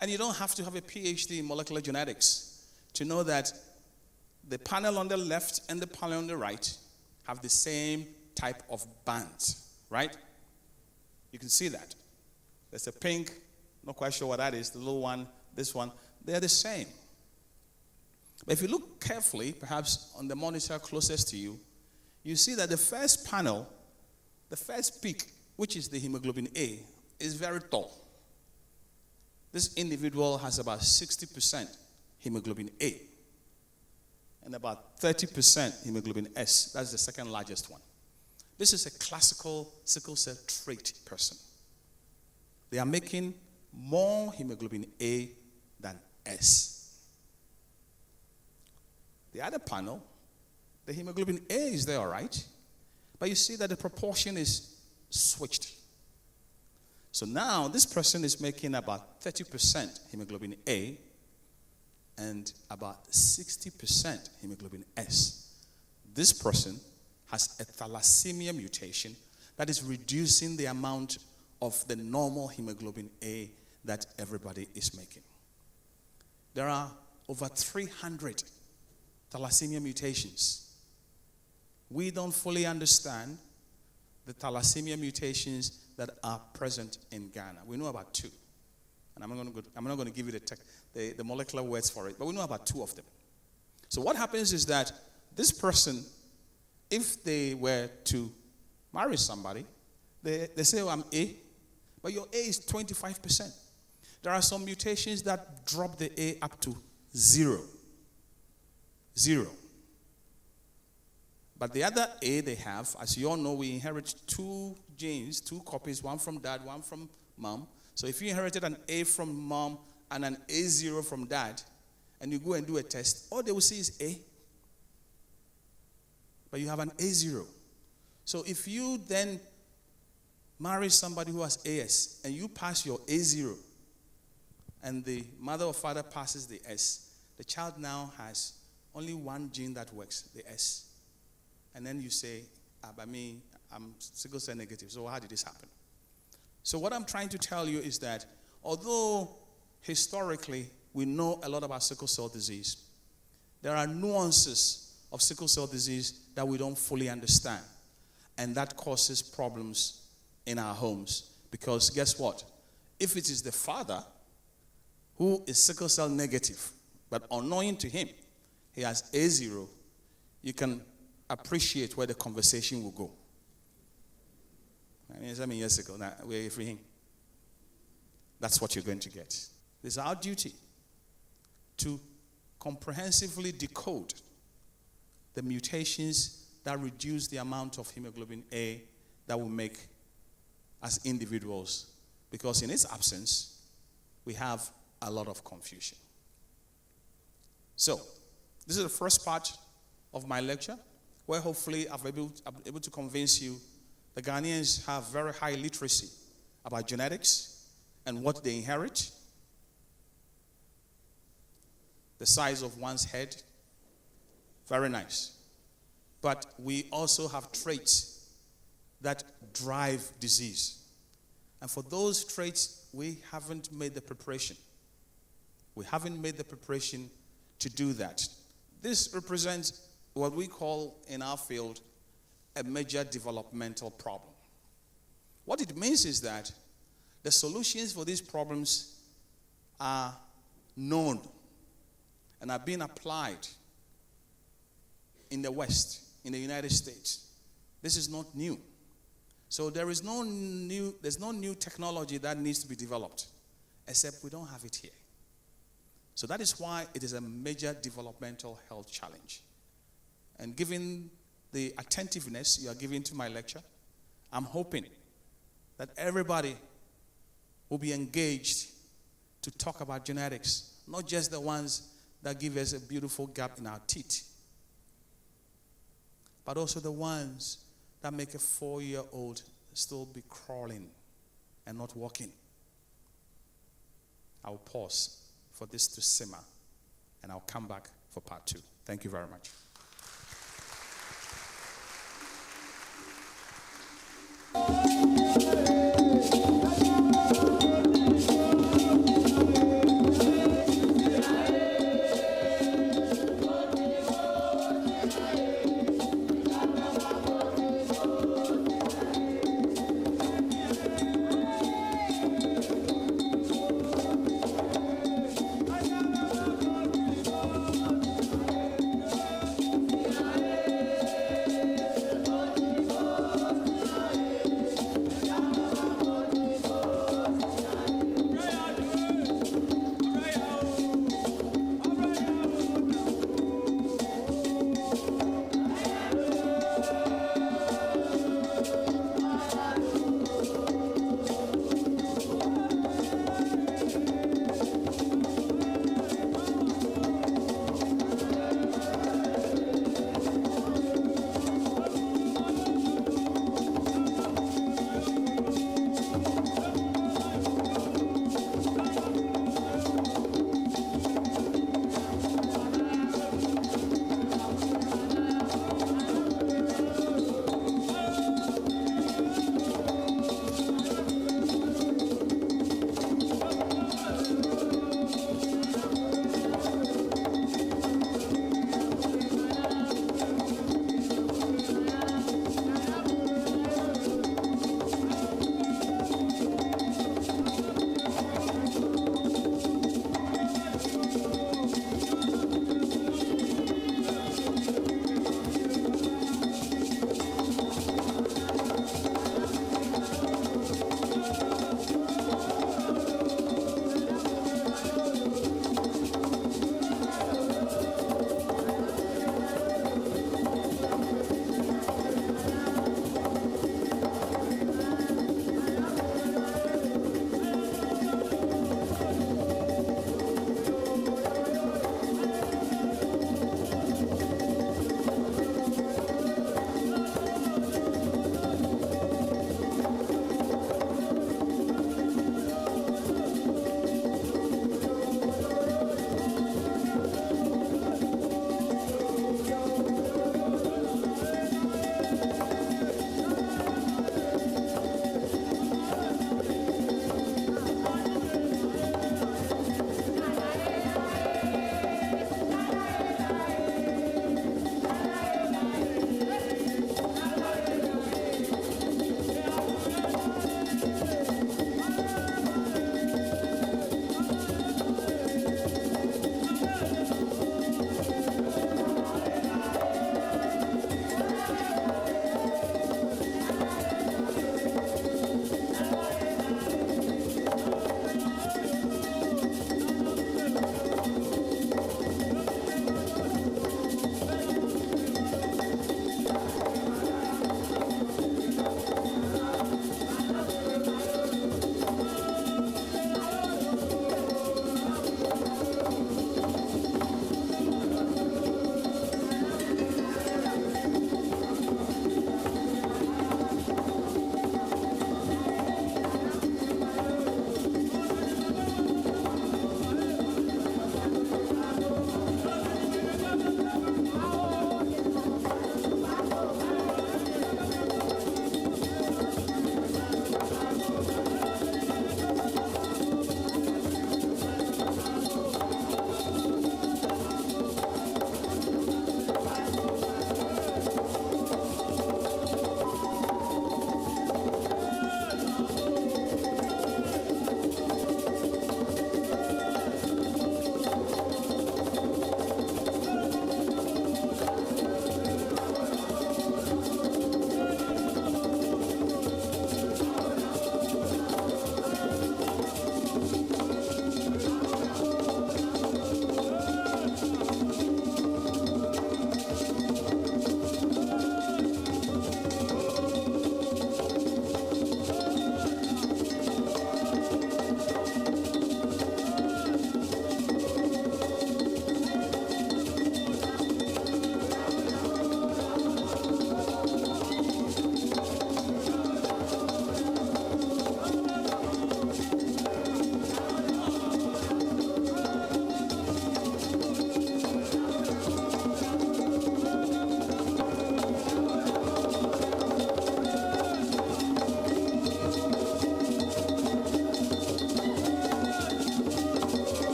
And you don't have to have a PhD in molecular genetics to know that the panel on the left and the panel on the right have the same type of bands, right? You can see that. There's a pink, not quite sure what that is, the little one, this one, they're the same. But if you look carefully, perhaps on the monitor closest to you, you see that the first panel, the first peak, which is the hemoglobin A, is very tall. This individual has about 60% hemoglobin A and about 30% hemoglobin S. That's the second largest one. This is a classical sickle cell trait person. They are making more hemoglobin A than S. The other panel, the hemoglobin A is there, all right, but you see that the proportion is switched. So now this person is making about 30% hemoglobin A and about 60% hemoglobin S. This person has a thalassemia mutation that is reducing the amount of the normal hemoglobin A that everybody is making. There are over 300 thalassemia mutations. We don't fully understand the thalassemia mutations that are present in Ghana. We know about 2. And I'm not going to give you the molecular words for it, but we know about 2 of them. So what happens is that this person, if they were to marry somebody, they say, oh, I'm A, but your A is 25%. There are some mutations that drop the A up to 0. 0. But the other A they have, as you all know, we inherit 2 genes, 2 copies, one from dad, one from mom. So if you inherited an A from mom and an A0 from dad, and you go and do a test, all they will see is A. But you have an A0. So if you then marry somebody who has AS, and you pass your A0, and the mother or father passes the S, the child now has only one gene that works, the S. And then you say, by me, I'm sickle cell negative. So how did this happen? So what I'm trying to tell you is that although historically we know a lot about sickle cell disease, there are nuances of sickle cell disease that we don't fully understand. And that causes problems in our homes. Because guess what? If it is the father who is sickle cell negative, but unknowing to him, he has A0, you can appreciate where the conversation will go. I mean, 7 years ago, now we're free him. That's what you're going to get. It's our duty to comprehensively decode the mutations that reduce the amount of hemoglobin A that we make as individuals. Because in its absence, we have a lot of confusion. So, this is the first part of my lecture, where hopefully I'm able to convince you the Ghanaians have very high literacy about genetics and what they inherit, the size of one's head, very nice. But we also have traits that drive disease. And for those traits, we haven't made the preparation. We haven't made the preparation to do that. This represents what we call in our field a major developmental problem. What it means is that the solutions for these problems are known and are being applied in the West, in the United States. This is not new. So there's no new technology that needs to be developed, except we don't have it here. So that is why it is a major developmental health challenge. And given the attentiveness you are giving to my lecture, I'm hoping that everybody will be engaged to talk about genetics, not just the ones that give us a beautiful gap in our teeth, but also the ones that make a 4-year-old still be crawling and not walking. I'll pause for this to simmer, and I'll come back for part 2. Thank you very much.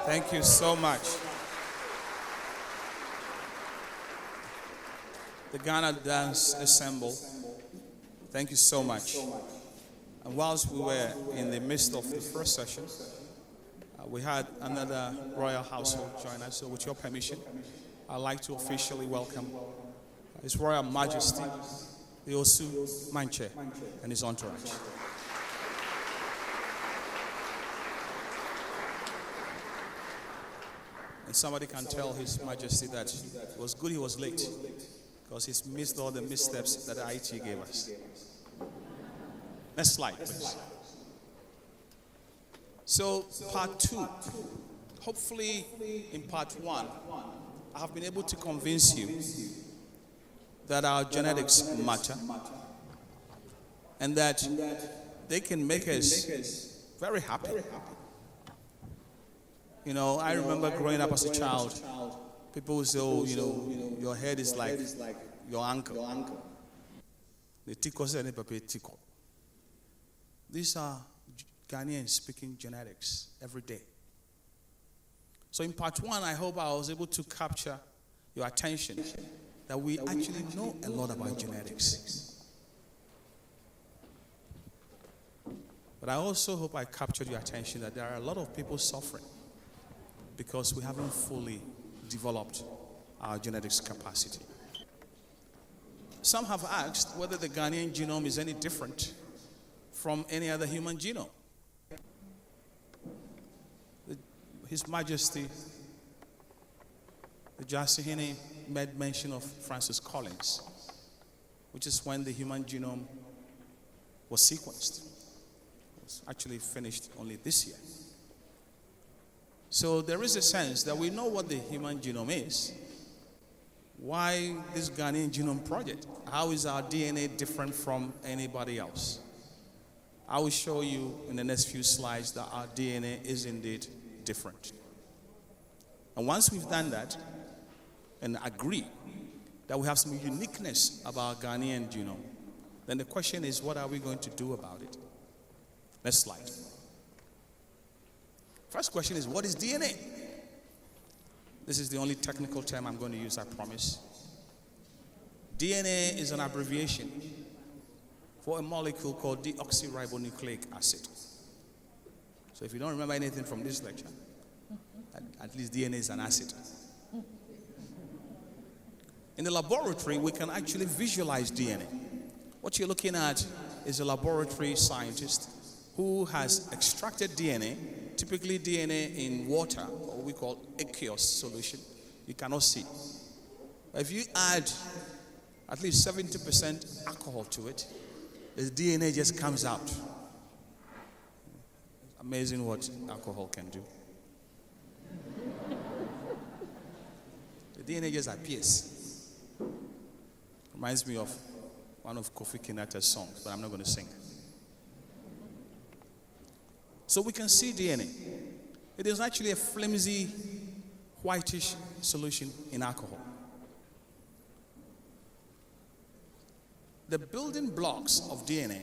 Thank you so much. The Ghana Dance Ensemble, thank you so much. And whilst we were in the midst of the first session, we had another royal household join us. So with your permission, I'd like to officially welcome His Royal Majesty, the Osu Manche, and his entourage. And somebody can tell His Majesty that it was good he was late, because he's missed all the missteps that the IT gave us. Next slide, please. So, part 2. Hopefully, in part 1, I have been able to convince you that our genetics matter and that they can make us very happy. You know, I remember growing up as a child, people would say, oh, you know, your head is like your uncle. The tiko said, tiko. These are Ghanaians speaking genetics every day. So in part 1, I hope I was able to capture your attention that we actually know a lot about genetics. But I also hope I captured your attention that there are a lot of people suffering because we haven't fully developed our genetics capacity. Some have asked whether the Ghanaian genome is any different from any other human genome. His Majesty, the Jasihine, made mention of Francis Collins, which is when the human genome was sequenced. It was actually finished only this year. So there is a sense that we know what the human genome is. Why this Ghanaian Genome Project? How is our DNA different from anybody else? I will show you in the next few slides that our DNA is indeed different. And once we've done that and agree that we have some uniqueness about our Ghanaian genome, then the question is, what are we going to do about it? Next slide. First question is, what is DNA? This is the only technical term I'm going to use, I promise. DNA is an abbreviation for a molecule called deoxyribonucleic acid. So if you don't remember anything from this lecture, at least DNA is an acid. In the laboratory, we can actually visualize DNA. What you're looking at is a laboratory scientist who has extracted DNA, typically DNA in water, or what we call aqueous solution. You cannot see. But if you add at least 70% alcohol to it, the DNA just comes out. Amazing what alcohol can do. The DNA just appears. Reminds me of one of Kofi Kinata's songs, but I'm not going to sing. So we can see DNA. It is actually a flimsy, whitish solution in alcohol. The building blocks of DNA,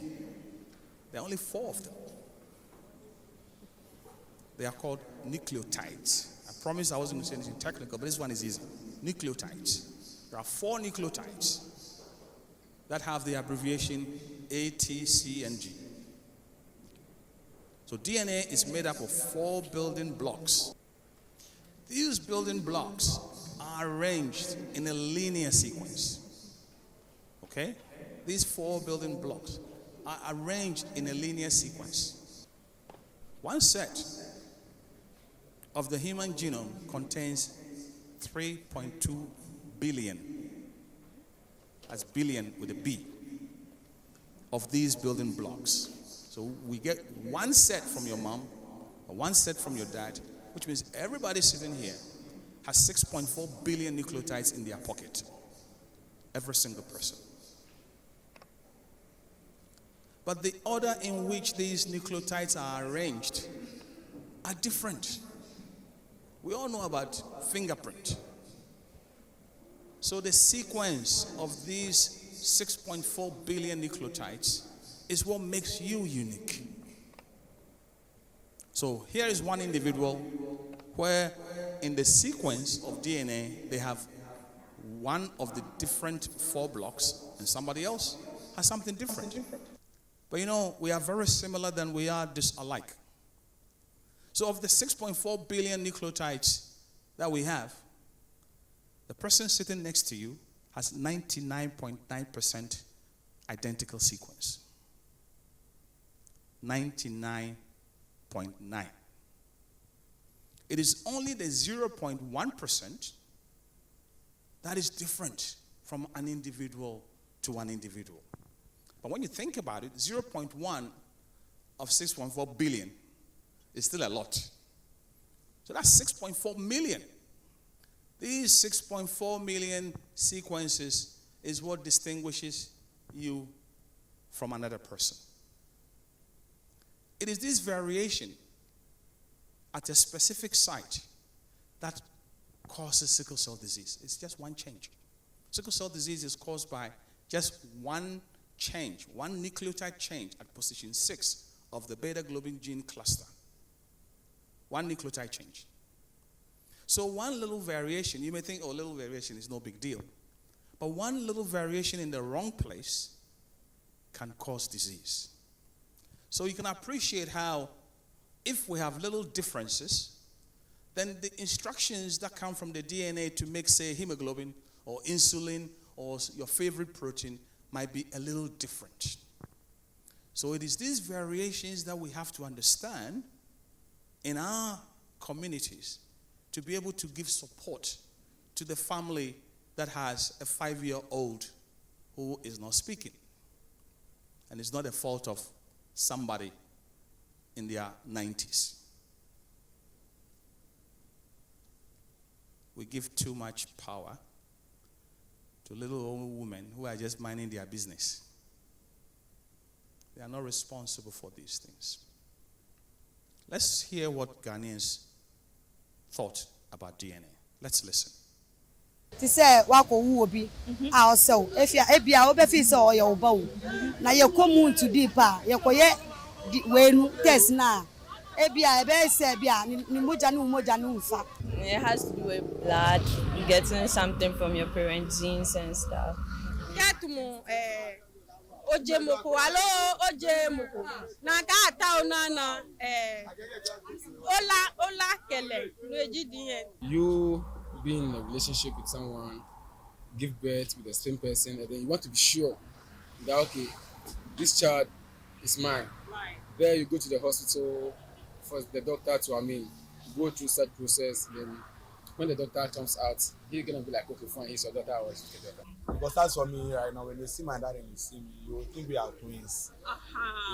there are only 4 of them. They are called nucleotides. I promise I wasn't going to say anything technical, but this one is easy. Nucleotides. There are 4 nucleotides that have the abbreviation A, T, C, and G. So DNA is made up of 4 building blocks. These building blocks are arranged in a linear sequence. Okay? These 4 building blocks are arranged in a linear sequence. One set of the human genome contains 3.2 billion, that's billion with a B, of these building blocks. So we get one set from your mom, or one set from your dad, which means everybody sitting here has 6.4 billion nucleotides in their pocket. Every single person. But the order in which these nucleotides are arranged are different. We all know about fingerprint. So the sequence of these 6.4 billion nucleotides is what makes you unique. So here is one individual where in the sequence of DNA, they have one of the different 4 blocks, and somebody else has something different. But you know, we are very similar than we are disalike. So of the 6.4 billion nucleotides that we have, the person sitting next to you has 99.9% identical sequence. 99.9. It is only the 0.1% that is different from an individual to an individual. But when you think about it, 0.1 of 6.4 billion is still a lot. So that's 6.4 million. These 6.4 million sequences is what distinguishes you from another person. It is this variation at a specific site that causes sickle cell disease. It's just one change. Sickle cell disease is caused by just one change, one nucleotide change at position 6 of the beta globin gene cluster. One nucleotide change. So one little variation, you may think, oh, little variation is no big deal. But one little variation in the wrong place can cause disease. So you can appreciate how if we have little differences, then the instructions that come from the DNA to make, say, hemoglobin or insulin or your favorite protein might be a little different. So it is these variations that we have to understand in our communities to be able to give support to the family that has a 5-year-old who is not speaking. And it's not a fault of somebody in their 90s. We give too much power to little old women who are just minding their business. They are not responsible for these things. Let's hear what Ghanaians thought about DNA. Let's listen. Ti say wako wu obi a osew ebia obefi say oye oba wo na ye komu to deep ye koye wenu test na ebia ebe say bia ni moja no mfa. It has to do with blood, getting something from your parents' genes and stuff. Yatumo ojemoko alo ojemoko na ka ta ona ola kele no ejidien. You being in a relationship with someone, give birth with the same person, and then you want to be sure that, okay, this child is mine. Right. There you go to the hospital for the doctor to, go through such process. Then when the doctor comes out, he's going to be like, okay, fine, he's your daughter or he's your daughter. Because that's for me right now, when you see my dad and you see me, you think we are twins.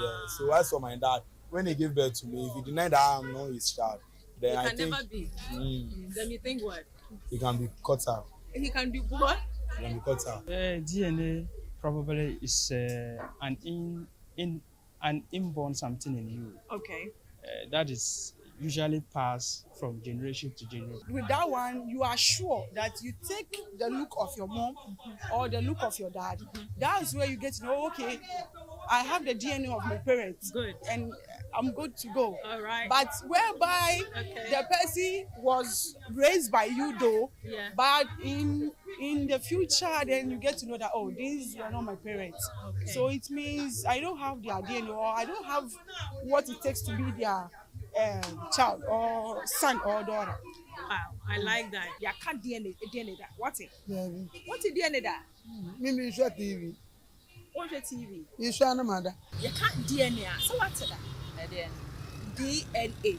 Yeah, so as for my dad, when he gave birth to me, if he denied that I'm not his child, then I think... never be. Then you think what? He can be cut out. He can do what? He can be cut out. DNA probably is an inborn something in you. Okay. That is usually passed from generation to generation. With that one, you are sure that you take the look of your mom or the look of your dad. That's where you get to know, okay, I have the DNA of my parents. Good. And I'm good to go. All right. But whereby the person was raised by you though, but in the future, then you get to know that, oh, these are not my parents. Okay. So it means I don't have their DNA or I don't have what it takes to be their child or son or daughter. Wow, I like that. Yeah, can't DNA that. What's it? What's it DNA that? Mimi share TV. What's your TV? You share no matter. You can't DNA. So what's that? DNA.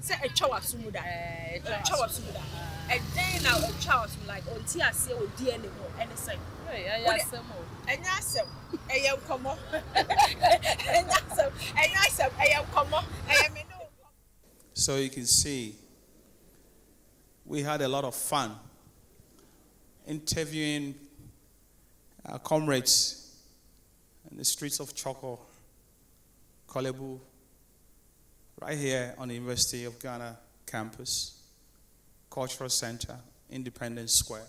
Say a child sumuda. A child sumuda. And then now a child like until I say oh DNA no any say. And yasem. I am come on. So you can see we had a lot of fun interviewing our comrades in the streets of Choco, Kolebu, right here on the University of Ghana campus, Cultural Center, Independence Square,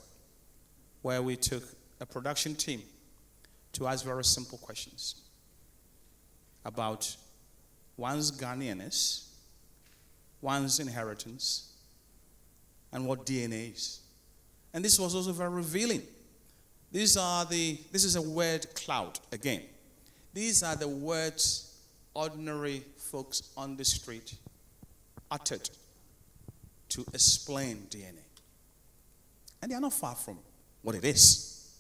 where we took a production team to ask very simple questions about one's Ghanaianness, one's inheritance and what DNA is. And this was also very revealing. This is a word cloud again. These are the words ordinary folks on the street uttered to explain DNA. And they are not far from what it is.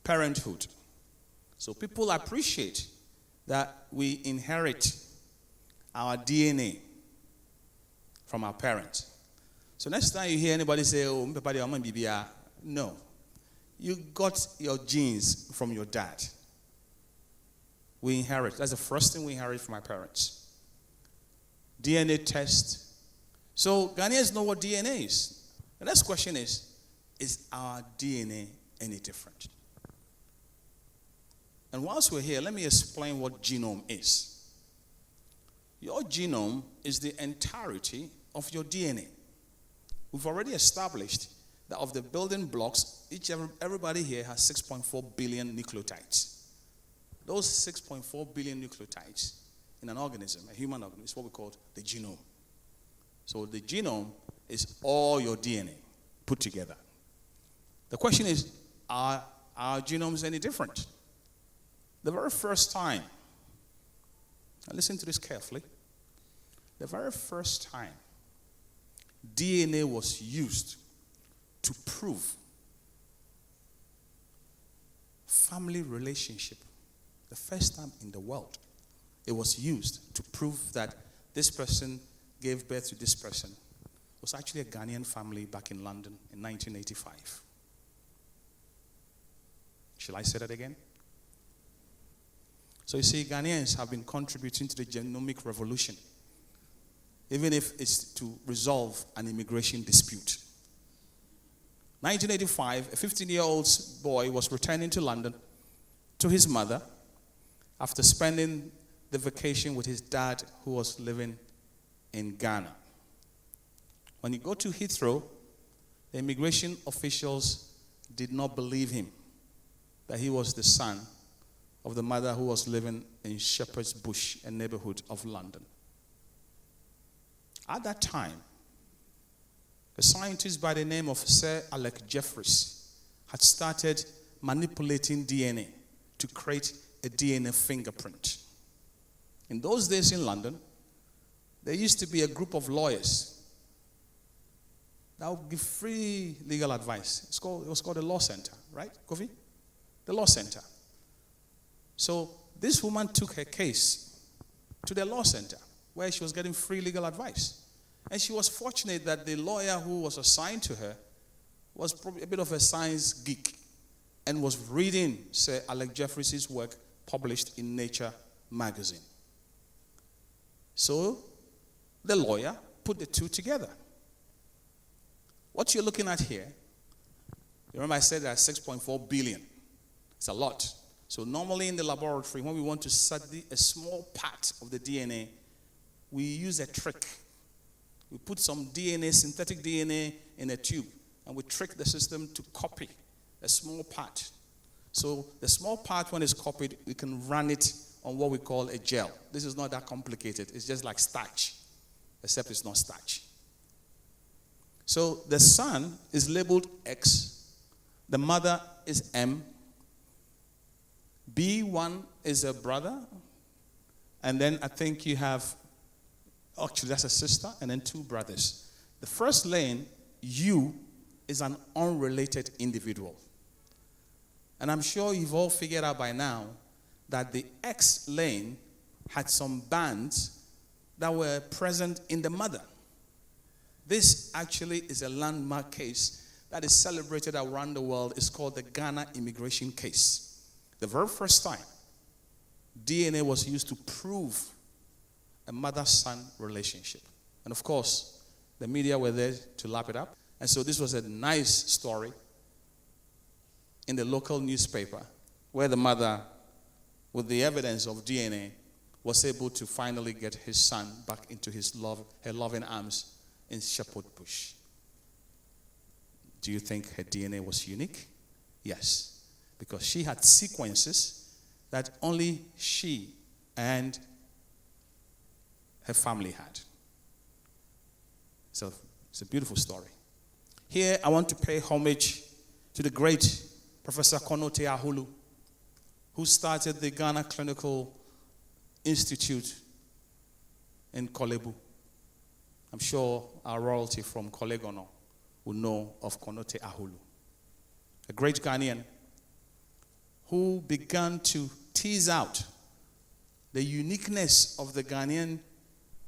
Parenthood. So people appreciate that we inherit our DNA from our parents. So next time you hear anybody say, oh, no. You got your genes from your dad. We inherit. That's the first thing we inherit from our parents. DNA test. So Ghanaians know what DNA is. The next question is our DNA any different? And whilst we're here, let me explain what genome is. Your genome is the entirety of your DNA. We've already established that of the building blocks, everybody here has 6.4 billion nucleotides. Those 6.4 billion nucleotides in an organism, a human organism, is what we call the genome. So the genome is all your DNA put together. The question is, are our genomes any different? The very first time, and listen to this carefully, the very first time DNA was used to prove family relationship, the first time in the world, it was used to prove that this person gave birth to this person, was actually a Ghanaian family back in London in 1985. Shall I say that again? So you see, Ghanaians have been contributing to the genomic revolution, even if it's to resolve an immigration dispute. 1985, a 15-year-old boy was returning to London to his mother after spending the vacation with his dad, who was living in Ghana. When he got to Heathrow, the immigration officials did not believe him that he was the son of the mother who was living in Shepherd's Bush, a neighborhood of London. At that time, a scientist by the name of Sir Alex Jeffreys had started manipulating DNA to create a DNA fingerprint. In those days in London, there used to be a group of lawyers that would give free legal advice. It was called the Law Center, right, Kofi? The Law Center. So this woman took her case to the Law Center, where she was getting free legal advice. And she was fortunate that the lawyer who was assigned to her was probably a bit of a science geek and was reading Sir Alex Jeffreys' work published in Nature magazine. So the lawyer put the two together. What you're looking at here, you remember I said there are 6.4 billion. It's a lot. So normally in the laboratory, when we want to study a small part of the DNA, we use a trick. We put some DNA, synthetic DNA, in a tube, and we trick the system to copy a small part. So the small part, when it's copied, we can run it on what we call a gel. This is not that complicated. It's just like starch, except it's not starch. So the son is labeled X, the mother is M, B1 is a brother, and then I think you have, actually that's a sister, and then two brothers. The first lane, U, is an unrelated individual. And I'm sure you've all figured out by now that the X lane had some bands that were present in the mother. This actually is a landmark case that is celebrated around the world. It's called the Ghana immigration case. The very first time DNA was used to prove a mother-son relationship. And of course, the media were there to lap it up. And so this was a nice story in the local newspaper where the mother, with the evidence of DNA, was able to finally get his son back into her loving arms in Shepherd's Bush. Do you think her DNA was unique? Yes. Because she had sequences that only she and her family had. So it's a beautiful story. Here, I want to pay homage to the great Professor Konote Ahulu, who started the Ghana Clinical Institute in Kolebu. I'm sure our royalty from Kolegono will know of Konote Ahulu, a great Ghanaian who began to tease out the uniqueness of the Ghanaian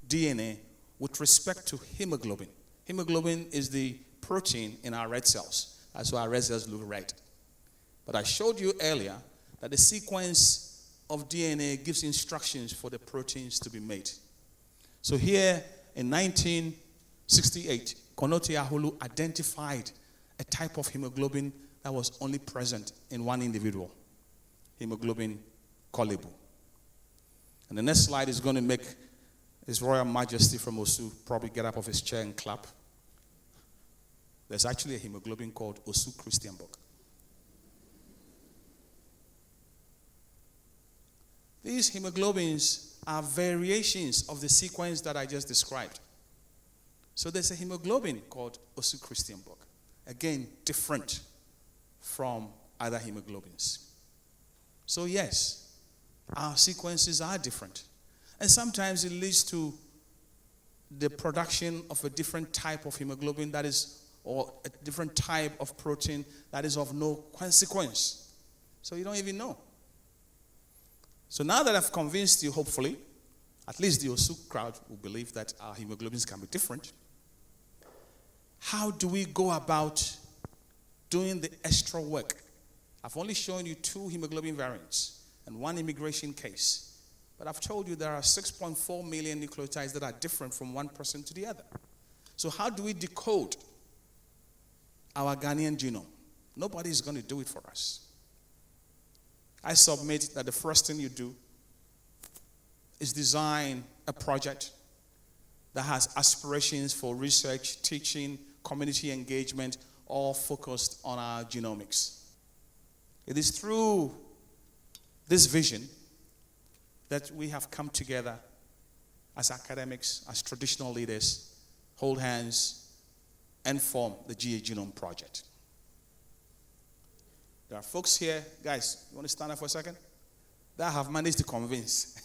DNA with respect to hemoglobin. Hemoglobin is the protein in our red cells. That's why our red cells look red. But I showed you earlier that the sequence of DNA gives instructions for the proteins to be made. So here in 1968, Konote Ahulu identified a type of hemoglobin that was only present in one individual, hemoglobin Kolebu. And the next slide is going to make His Royal Majesty from Osu probably get up off his chair and clap. There's actually a hemoglobin called Osu Christian Book. These hemoglobins are variations of the sequence that I just described. So there's a hemoglobin called Osu Christian Book. Again, different from other hemoglobins. So yes, our sequences are different. And sometimes it leads to the production of a different type of hemoglobin that is, or a different type of protein that is of no consequence. So you don't even know. So now that I've convinced you, hopefully, at least the Osu crowd will believe that our hemoglobins can be different. How do we go about doing the extra work? I've only shown you 2 hemoglobin variants and 1 immigration case. But I've told you there are 6.4 million nucleotides that are different from one person to the other. So how do we decode our Ghanaian genome? Nobody is going to do it for us. I submit that the first thing you do is design a project that has aspirations for research, teaching, community engagement, all focused on our genomics. It is through this vision that we have come together as academics, as traditional leaders, hold hands, and form the GhGenome project. There are folks here, guys, you want to stand up for a second? That have managed to convince.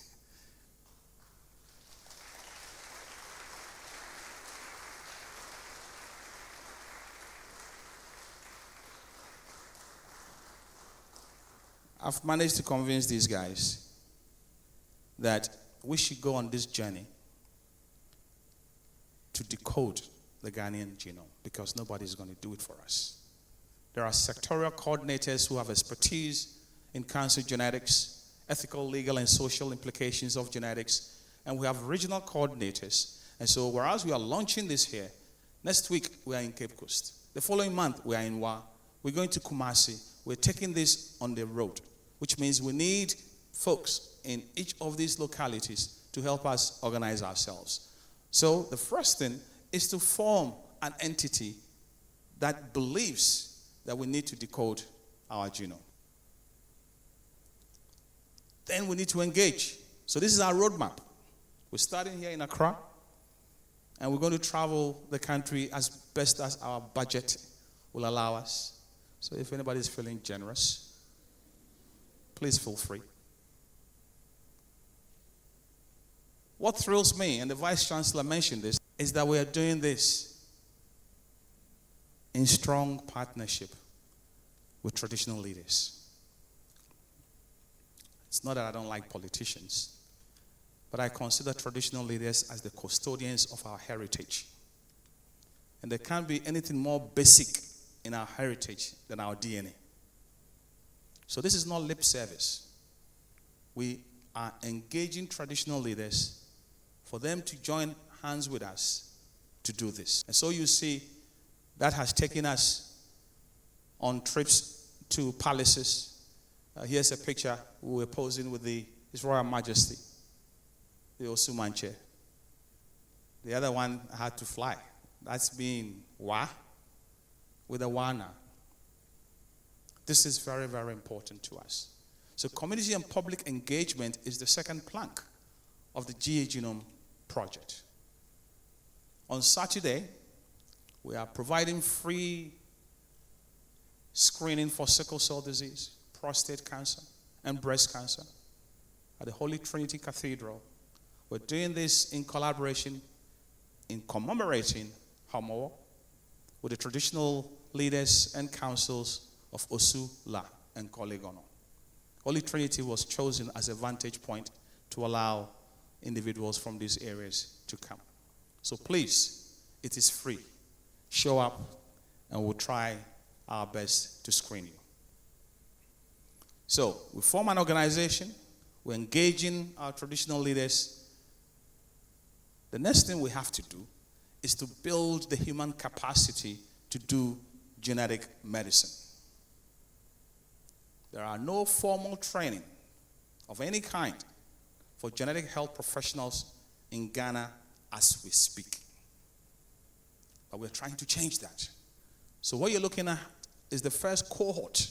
I've managed to convince these guys that we should go on this journey to decode the Ghanaian genome because nobody's going to do it for us. There are sectorial coordinators who have expertise in cancer genetics, ethical, legal, and social implications of genetics, and we have regional coordinators. And so whereas we are launching this here, next week we are in Cape Coast. The following month we are in Wa. We're going to Kumasi. We're taking this on the road, which means we need folks in each of these localities to help us organize ourselves. So the first thing is to form an entity that believes that we need to decode our genome. Then we need to engage. So this is our roadmap. We're starting here in Accra, and we're going to travel the country as best as our budget will allow us. So if anybody's feeling generous, please feel free. What thrills me, and the Vice Chancellor mentioned this, is that we are doing this in strong partnership with traditional leaders. It's not that I don't like politicians, but I consider traditional leaders as the custodians of our heritage. And there can't be anything more basic in our heritage than our DNA. So this is not lip service. We are engaging traditional leaders for them to join hands with us to do this. And so you see, that has taken us on trips to palaces. Here's a picture. We were posing with His Royal Majesty, the Osumanche. The other one had to fly. That's being Wa with a Wana. This is very, very important to us. So community and public engagement is the second plank of the GhGenome project. On Saturday, we are providing free screening for sickle cell disease, prostate cancer, and breast cancer at the Holy Trinity Cathedral. We're doing this in collaboration, in commemorating Homo with the traditional leaders and councils of Osu, La, and Kolegono. Holy Trinity was chosen as a vantage point to allow individuals from these areas to come. So please, it is free. Show up and we'll try our best to screen you. So we form an organization. We're engaging our traditional leaders. The next thing we have to do is to build the human capacity to do genetic medicine. There are no formal training of any kind for genetic health professionals in Ghana as we speak. But we're trying to change that. So what you're looking at is the first cohort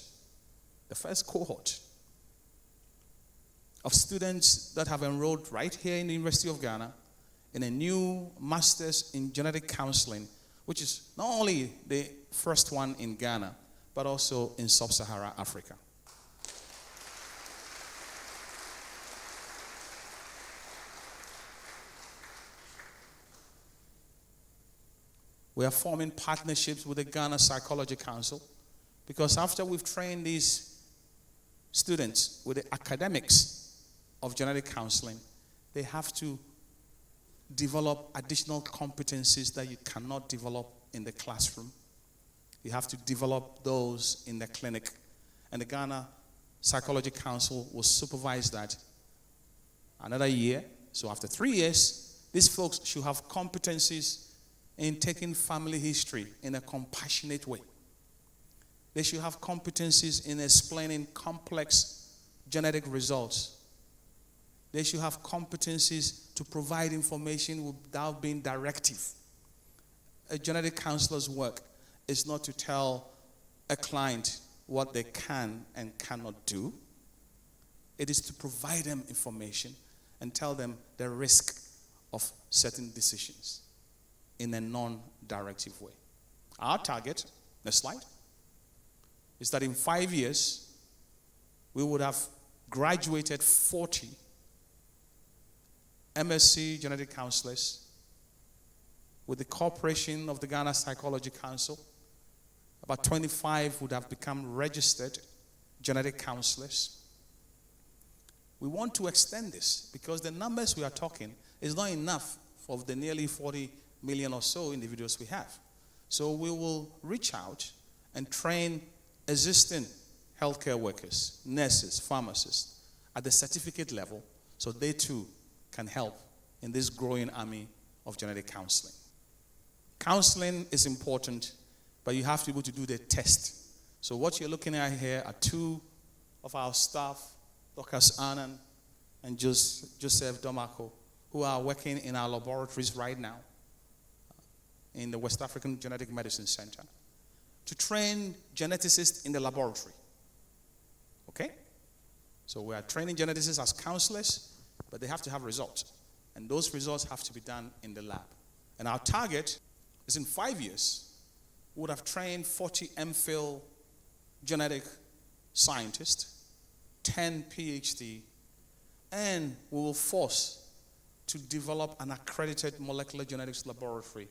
of students that have enrolled right here in the University of Ghana in a new Master's in Genetic Counseling, which is not only the first one in Ghana, but also in Sub-Saharan Africa. We are forming partnerships with the Ghana Psychology Council because after we've trained these students with the academics of genetic counseling, they have to develop additional competencies that you cannot develop in the classroom. You have to develop those in the clinic. And the Ghana Psychology Council will supervise that another year. So after 3 years, these folks should have competencies in taking family history in a compassionate way. They should have competencies in explaining complex genetic results. They should have competencies to provide information without being directive. A genetic counselor's work is not to tell a client what they can and cannot do. It is to provide them information and tell them the risk of certain decisions in a non-directive way. Our target, next slide, is that in 5 years, we would have graduated 40 MSc genetic counselors with the cooperation of the Ghana Psychology Council. About 25 would have become registered genetic counselors. We want to extend this because the numbers we are talking is not enough for the nearly 40 million or so individuals we have. So we will reach out and train existing healthcare workers, nurses, pharmacists at the certificate level so they too can help in this growing army of genetic counseling. Counseling is important, but you have to be able to do the test. So what you're looking at here are two of our staff, Drs. Anand and Joseph Domako, who are working in our laboratories right now in the West African Genetic Medicine Center to train geneticists in the laboratory. Okay? So we are training geneticists as counselors, but they have to have results. And those results have to be done in the lab. And our target is in 5 years, we would have trained 40 MPhil genetic scientists, 10 PhD, and we will force to develop an accredited molecular genetics laboratory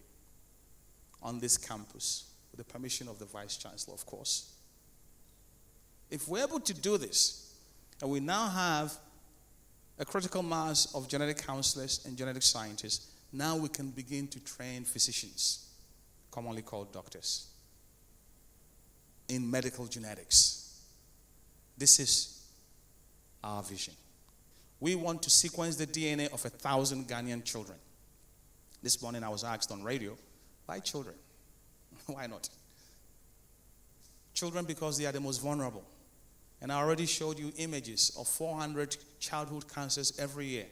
on this campus with the permission of the Vice Chancellor, of course. If we're able to do this, and we now have a critical mass of genetic counselors and genetic scientists, now we can begin to train physicians, commonly called doctors, in medical genetics. This is our vision. We want to sequence the DNA of 1,000 Ghanaian children. This morning I was asked on radio, why children? Why not? Children because they are the most vulnerable. And I already showed you images of 400 childhood cancers every year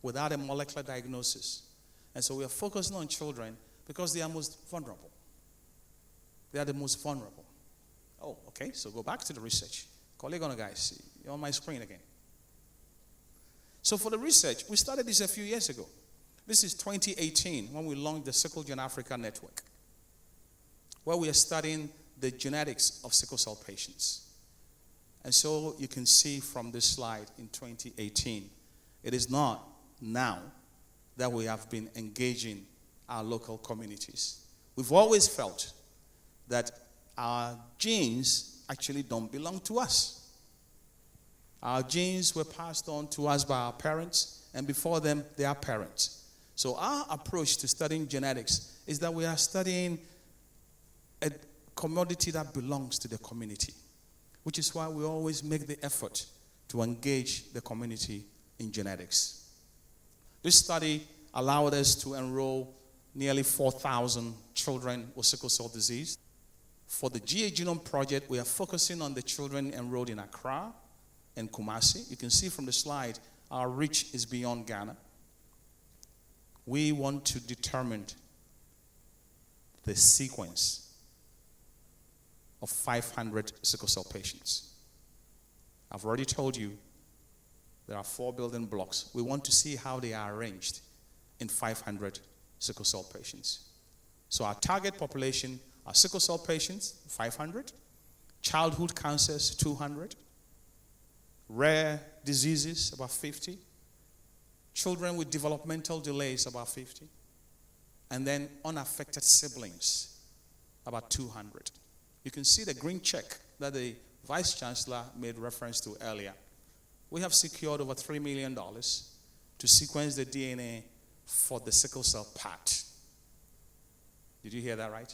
without a molecular diagnosis. And so we are focusing on children because they are most vulnerable. They are the most vulnerable. Oh, okay, so go back to the research. Colleague on the guys, you're on my screen again. So for the research, we started this a few years ago. This is 2018 when we launched the Sickle Gen Africa Network, where we are studying the genetics of sickle cell patients. And so you can see from this slide in 2018, it is not now that we have been engaging our local communities. We've always felt that our genes actually don't belong to us. Our genes were passed on to us by our parents, and before them, their parents. So our approach to studying genetics is that we are studying a commodity that belongs to the community, which is why we always make the effort to engage the community in genetics. This study allowed us to enroll nearly 4,000 children with sickle cell disease. For the GhGenome project, we are focusing on the children enrolled in Accra and Kumasi. You can see from the slide, our reach is beyond Ghana. We want to determine the sequence of 500 sickle cell patients. I've already told you there are 4 building blocks. We want to see how they are arranged in 500 sickle cell patients. So our target population are sickle cell patients, 500, childhood cancers, 200, rare diseases, about 50, children with developmental delays, about 50, and then unaffected siblings, about 200. You can see the green check that the Vice Chancellor made reference to earlier. We have secured over $3 million to sequence the DNA for the sickle cell part. Did you hear that right?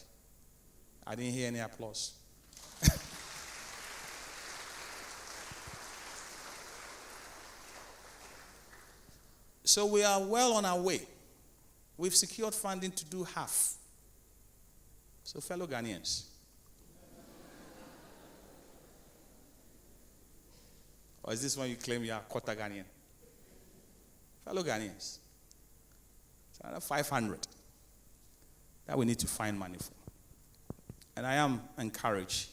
I didn't hear any applause. So we are well on our way. We've secured funding to do half. So fellow Ghanaians, or is this when you claim you are quarter Ghanaian? Fellow Ghanaians, it's another 500 that we need to find money for. And I am encouraged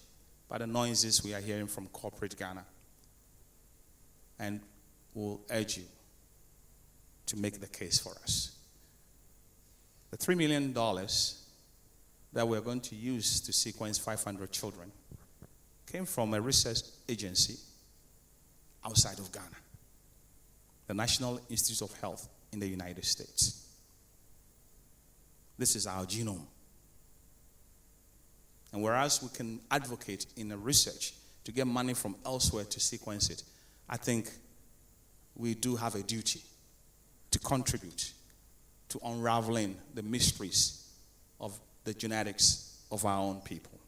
by the noises we are hearing from corporate Ghana, and will urge you to make the case for us. The $3 million that we're going to use to sequence 500 children came from a research agency outside of Ghana, the National Institute of Health in the United States. This is our genome. And whereas we can advocate in a research to get money from elsewhere to sequence it, I think we do have a duty to contribute to unraveling the mysteries of the genetics of our own people.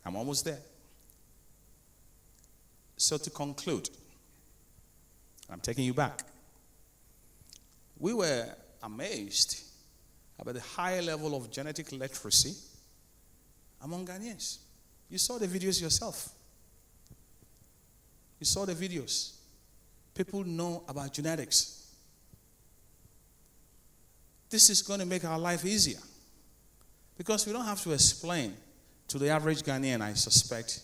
I'm almost there. So to conclude, I'm taking you back. We were amazed about the high level of genetic literacy among Ghanaians. You saw the videos yourself. You saw the videos. People know about genetics. This is going to make our life easier, because we don't have to explain to the average Ghanaian, I suspect,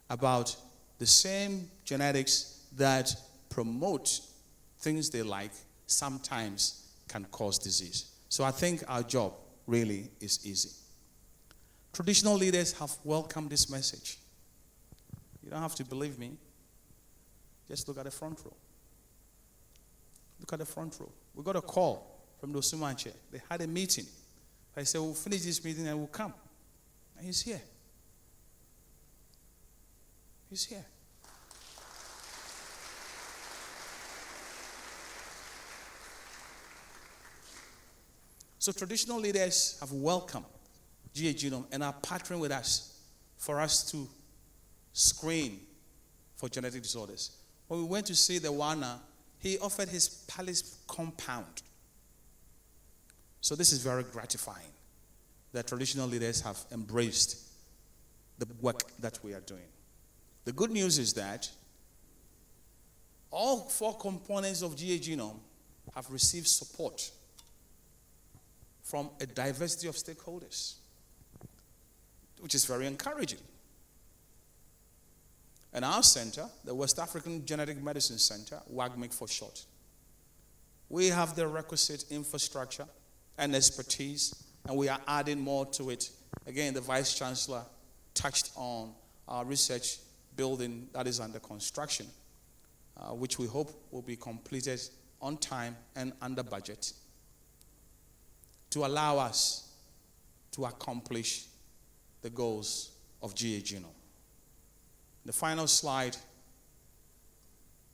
about the same genetics that promote things they like sometimes can cause disease. So I think our job really is easy. Traditional leaders have welcomed this message. You don't have to believe me. Just look at the front row. Look at the front row. We got a call from the Osumanche. They had a meeting. I said, we'll finish this meeting and we'll come. And he's here. He's here. So traditional leaders have welcomed GhGenome and are partnering with us for us to screen for genetic disorders. When we went to see the Wana, he offered his Palace compound. So this is very gratifying that traditional leaders have embraced the work that we are doing. The good news is that all 4 components of GhGenome have received support from a diversity of stakeholders, which is very encouraging. And our center, the West African Genetic Medicine Center, WAGMIC for short, We have the requisite infrastructure and expertise, and we are adding more to it. Again, the Vice Chancellor touched on our research building that is under construction, which we hope will be completed on time and under budget to allow us to accomplish the goals of GhGenome. The final slide,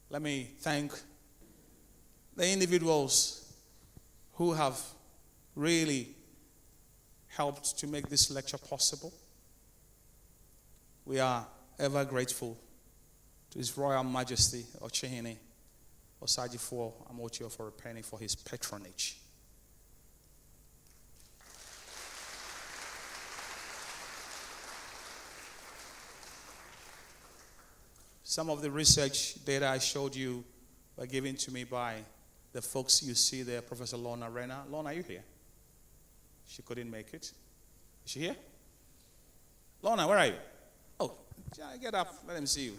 let me thank the individuals who have really helped to make this lecture possible. We are ever grateful to His Royal Majesty Ochehene Osagyefo Amochio for a penny for his patronage. Some of the research data I showed you were given to me by the folks you see there, Professor Lorna Rena. Lorna, are you here? She couldn't make it. Is she here? Lorna, where are you? Oh, get up. Let him see you.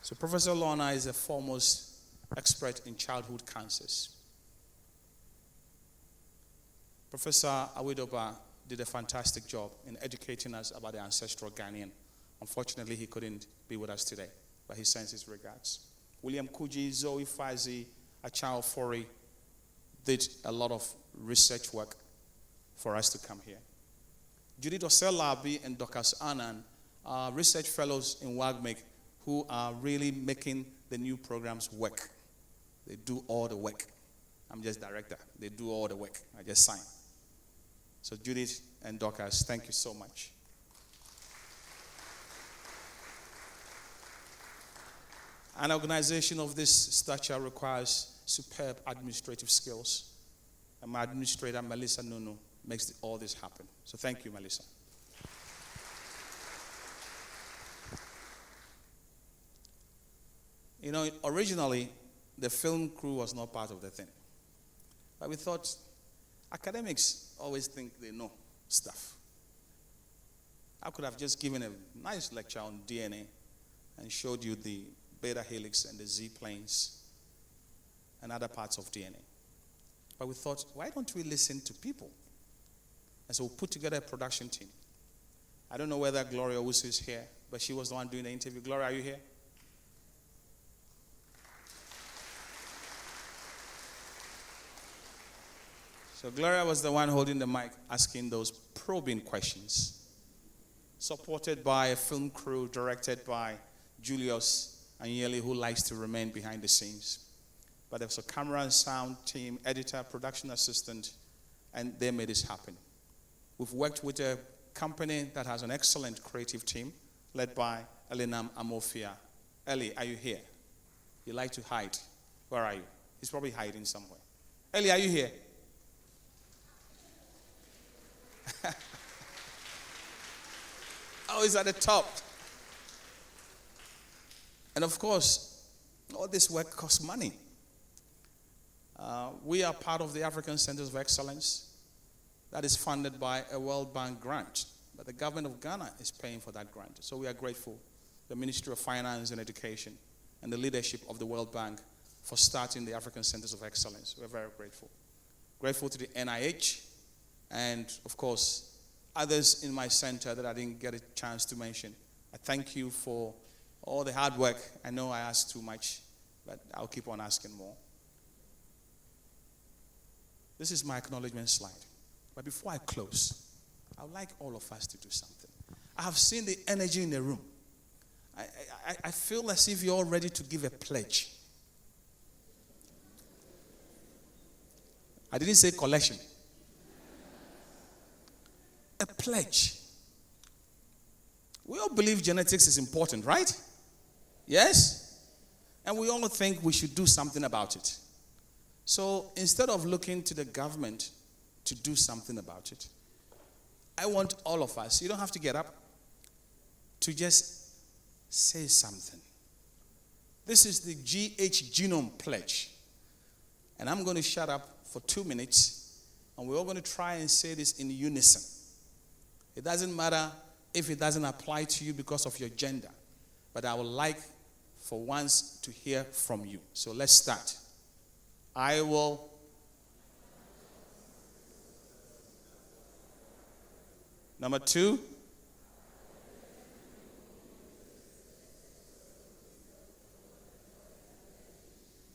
So Professor Lorna is a foremost expert in childhood cancers. Professor Awidoba did a fantastic job in educating us about the ancestral Ghanaian. Unfortunately, he couldn't be with us today, but he sends his regards. William Kuji, Zoe Fazi, Achao Fori did a lot of research work for us to come here. Judith Oselabi and Dorcas Annan are research fellows in WAGMIC who are really making the new programs work. They do all the work. I'm just director. They do all the work. I just sign. So Judith and Dorcas, thank you so much. An organization of this stature requires superb administrative skills. And my administrator, Melissa Nunu, makes all this happen. So thank you, Melissa. You know, originally, the film crew was not part of the thing. But we thought, academics always think they know stuff. I could have just given a nice lecture on DNA and showed you the beta helix and the Z planes and other parts of DNA. But we thought, why don't we listen to people? And so we put together a production team. I don't know whether Gloria Owusu is here, but she was the one doing the interview. Gloria, are you here? So Gloria was the one holding the mic, asking those probing questions, supported by a film crew directed by Julius Anyeli, who likes to remain behind the scenes. But there was a camera and sound team, editor, production assistant, and they made this happen. We've worked with a company that has an excellent creative team, led by Elinam Amofia. Eli, are you here? You like to hide. Where are you? He's probably hiding somewhere. Eli, are you here? Oh, he's at the top. And of course, all this work costs money. We are part of the African Centers of Excellence that is funded by a World Bank grant. But the government of Ghana is paying for that grant. So we are grateful, the Ministry of Finance and Education and the leadership of the World Bank for starting the African Centers of Excellence. We're very grateful. Grateful to the NIH and, of course, others in my center that I didn't get a chance to mention. I thank you for all the hard work. I know I asked too much, but I'll keep on asking more. This is my acknowledgement slide. But before I close, I would like all of us to do something. I have seen the energy in the room. I feel as if you're all ready to give a pledge. I didn't say collection. A pledge. We all believe genetics is important, right? Yes? And we all think we should do something about it. So instead of looking to the government to do something about it, I want all of us, you don't have to get up, to just say something. This is the GhGenome pledge. And I'm going to shut up for 2 minutes, and we're all going to try and say this in unison. It doesn't matter if it doesn't apply to you because of your gender. but I would like for once to hear from you. So let's start. I will. Number 2.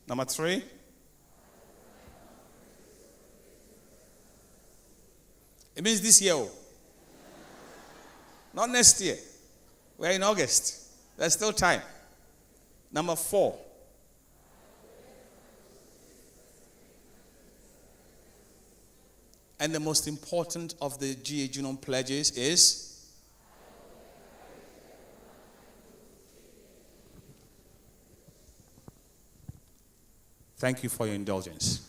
Number 3. It means this year. Not next year. We're in August. There's still time. Number 4. And the most important of the GhGenome pledges is thank you for your indulgence.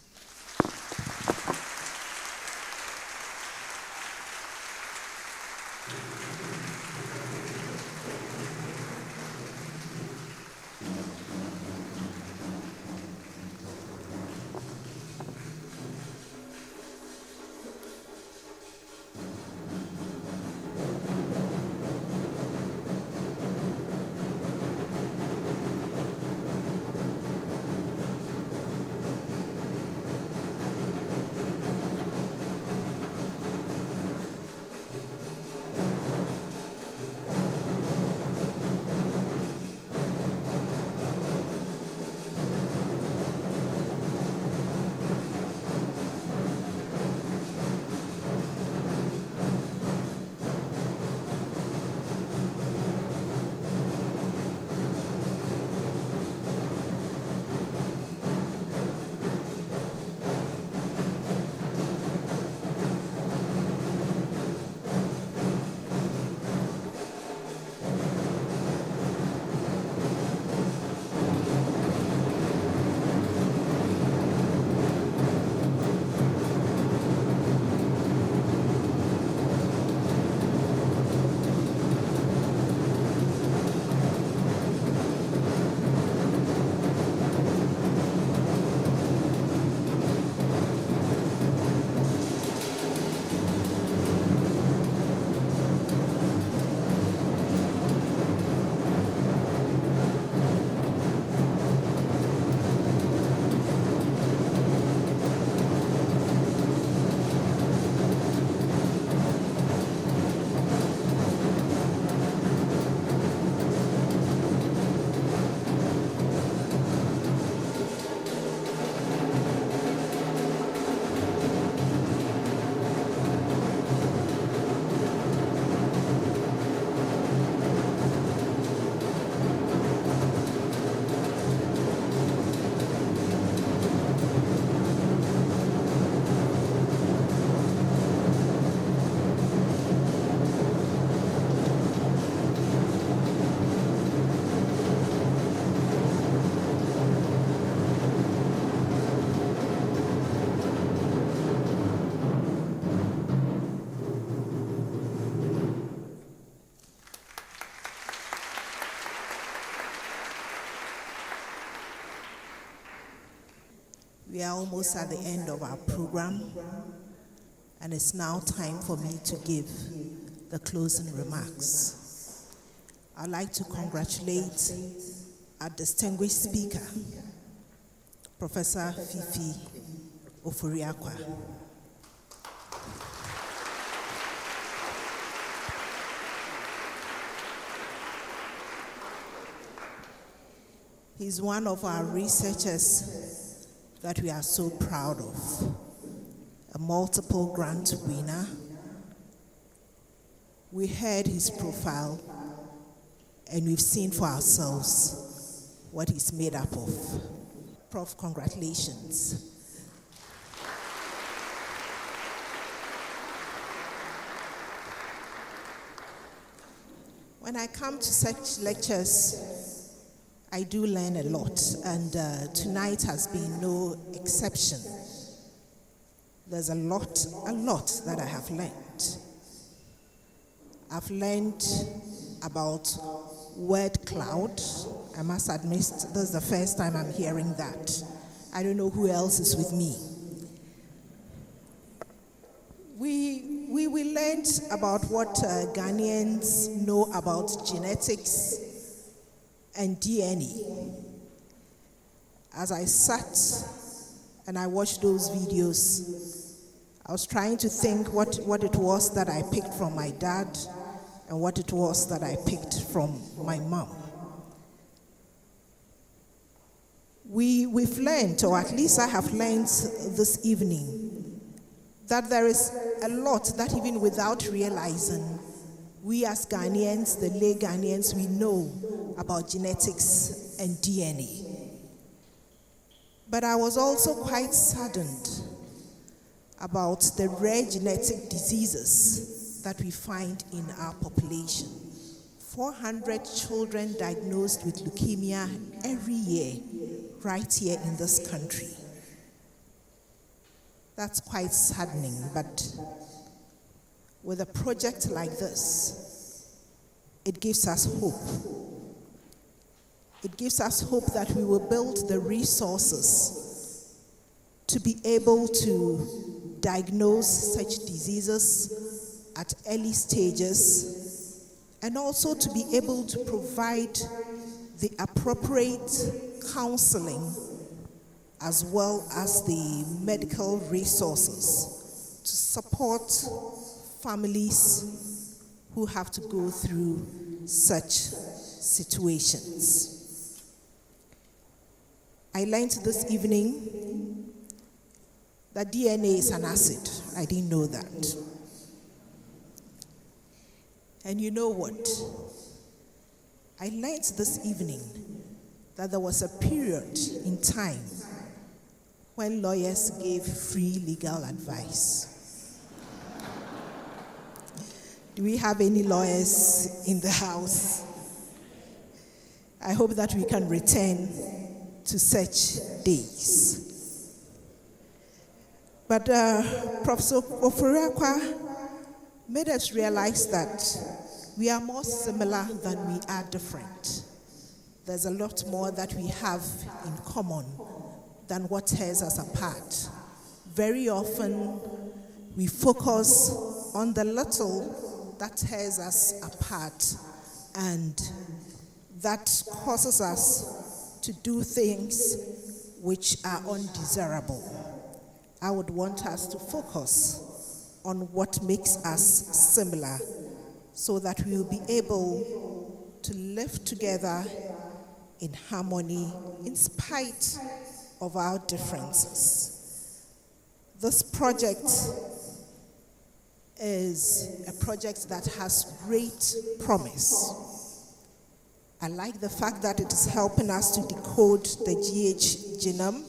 We are almost at the end of our program, and it's now time for me to give the closing remarks. I'd like to congratulate our distinguished speaker, Professor Fifi Oforiakwa. He's one of our researchers that we are so proud of, a multiple grant winner. We heard his profile and we've seen for ourselves what he's made up of. Prof, congratulations. When I come to such lectures, I do learn a lot, and tonight has been no exception. There's a lot that I have learned. I've learned about word cloud. I must admit, this is the first time I'm hearing that. I don't know who else is with me. We learned about what Ghanaians know about genetics and DNA. As I sat and I watched those videos, I was trying to think what it was that I picked from my dad and what it was that I picked from my mom. We've learned, or at least I have learned this evening, that there is a lot that even without realizing, we as Ghanaians, the lay Ghanaians, we know about genetics and DNA. But I was also quite saddened about the rare genetic diseases that we find in our population. 400 children diagnosed with leukemia every year, right here in this country. That's quite saddening, but with a project like this, it gives us hope. It gives us hope that we will build the resources to be able to diagnose such diseases at early stages, and also to be able to provide the appropriate counseling as well as the medical resources to support families who have to go through such situations. I learned this evening that DNA is an acid. I didn't know that. And you know what? I learned this evening that there was a period in time when lawyers gave free legal advice. Do we have any lawyers in the house? I hope that we can return to such days. But Professor Oforiakwa made us realize that we are more similar than we are different. There's a lot more that we have in common than what tears us apart. Very often, we focus on the little that tears us apart, and that causes us to do things which are undesirable. I would want us to focus on what makes us similar so that we will be able to live together in harmony in spite of our differences. This project is a project that has great promise. I like the fact that it is helping us to decode the GhGenome.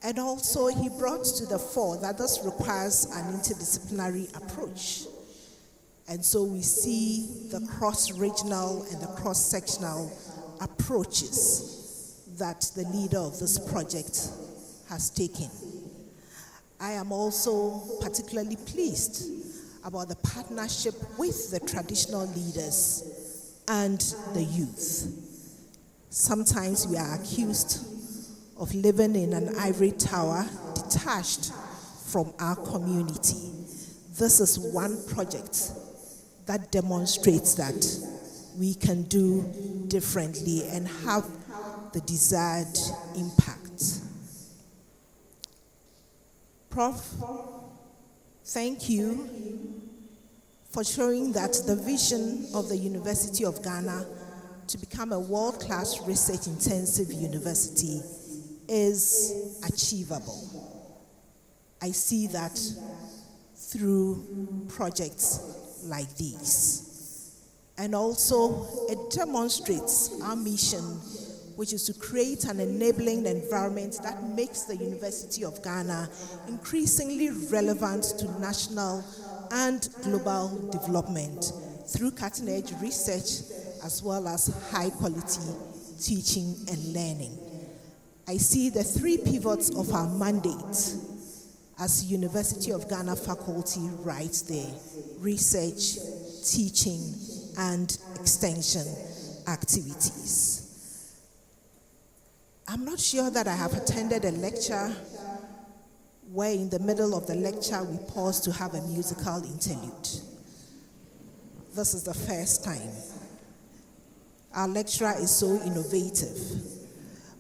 And also, he brought to the fore that this requires an interdisciplinary approach. And so we see the cross-regional and the cross-sectional approaches that the leader of this project has taken. I am also particularly pleased about the partnership with the traditional leaders and the youth. Sometimes we are accused of living in an ivory tower detached from our community. This is one project that demonstrates that we can do differently and have the desired impact. Prof, thank you for showing that the vision of the University of Ghana to become a world-class research-intensive university is achievable. I see that through projects like these. And also, it demonstrates our mission, which is to create an enabling environment that makes the University of Ghana increasingly relevant to national and global development through cutting-edge research as well as high-quality teaching and learning. I see the three pivots of our mandate as University of Ghana faculty right there: research, teaching, and extension activities. I'm not sure that I have attended a lecture where in the middle of the lecture we pause to have a musical interlude. This is the first time. Our lecturer is so innovative.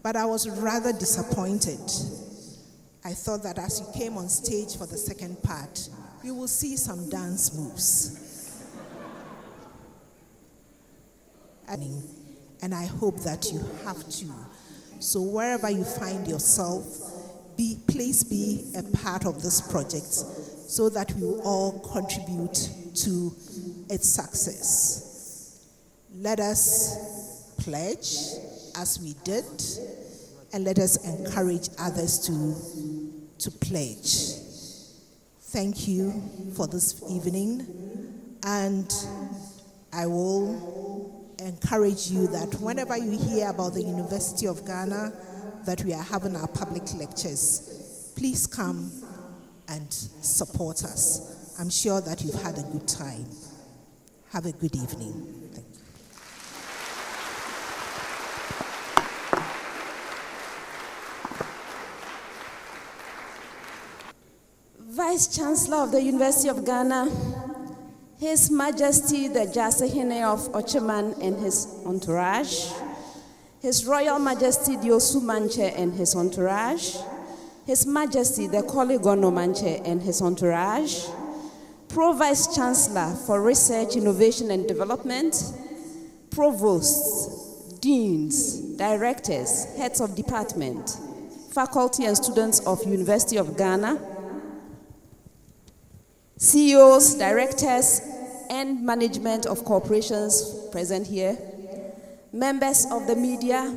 But I was rather disappointed. I thought that as you came on stage for the second part, we will see some dance moves. And I hope that you have to. So wherever you find yourself, please be a part of this project so that we will all contribute to its success. Let us pledge as we did, and let us encourage others to pledge. Thank you for this evening, and I will encourage you that whenever you hear about the University of Ghana, that we are having our public lectures, please come and support us. I'm sure that you've had a good time. Have a good evening. Thank you. Vice-Chancellor of the University of Ghana, His Majesty the GhGenome of Ochiman and his entourage, His Royal Majesty the Osumanche and his entourage, His Majesty the Koligono Manche and his entourage, Pro-Vice-Chancellor for Research, Innovation and Development, Provosts, Deans, Directors, Heads of Department, Faculty and students of University of Ghana, CEOs, directors, and management of corporations present here, members of the media,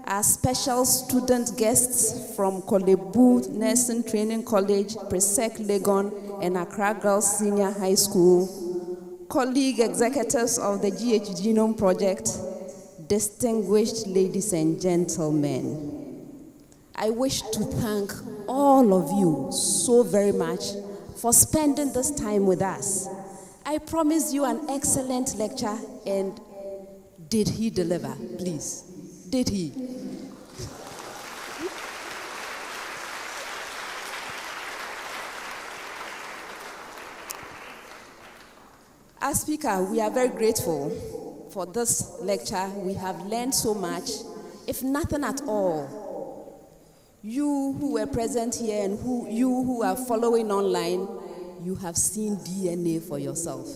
our special student guests from Kolebu Nursing Training College, Presec Legon, and Accra Girls Senior High School, colleague executives of the GhGenome project, distinguished ladies and gentlemen. I wish to thank all of you so very much for spending this time with us. I promised you an excellent lecture, and did he deliver, please? Did he? As speaker, we are very grateful for this lecture. We have learned so much. If nothing at all, you who were present here and you who are following online, you have seen DNA for yourself.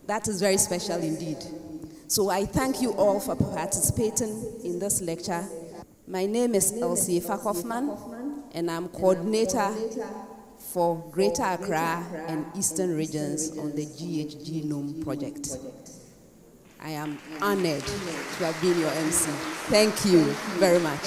That is very special indeed. So I thank you all for participating in this lecture. My name is Elsie Fakhoffman, and I'm coordinator for Greater Accra and Eastern Regions on the GhGenome project. I am honored to have been your MC. Thank you very much.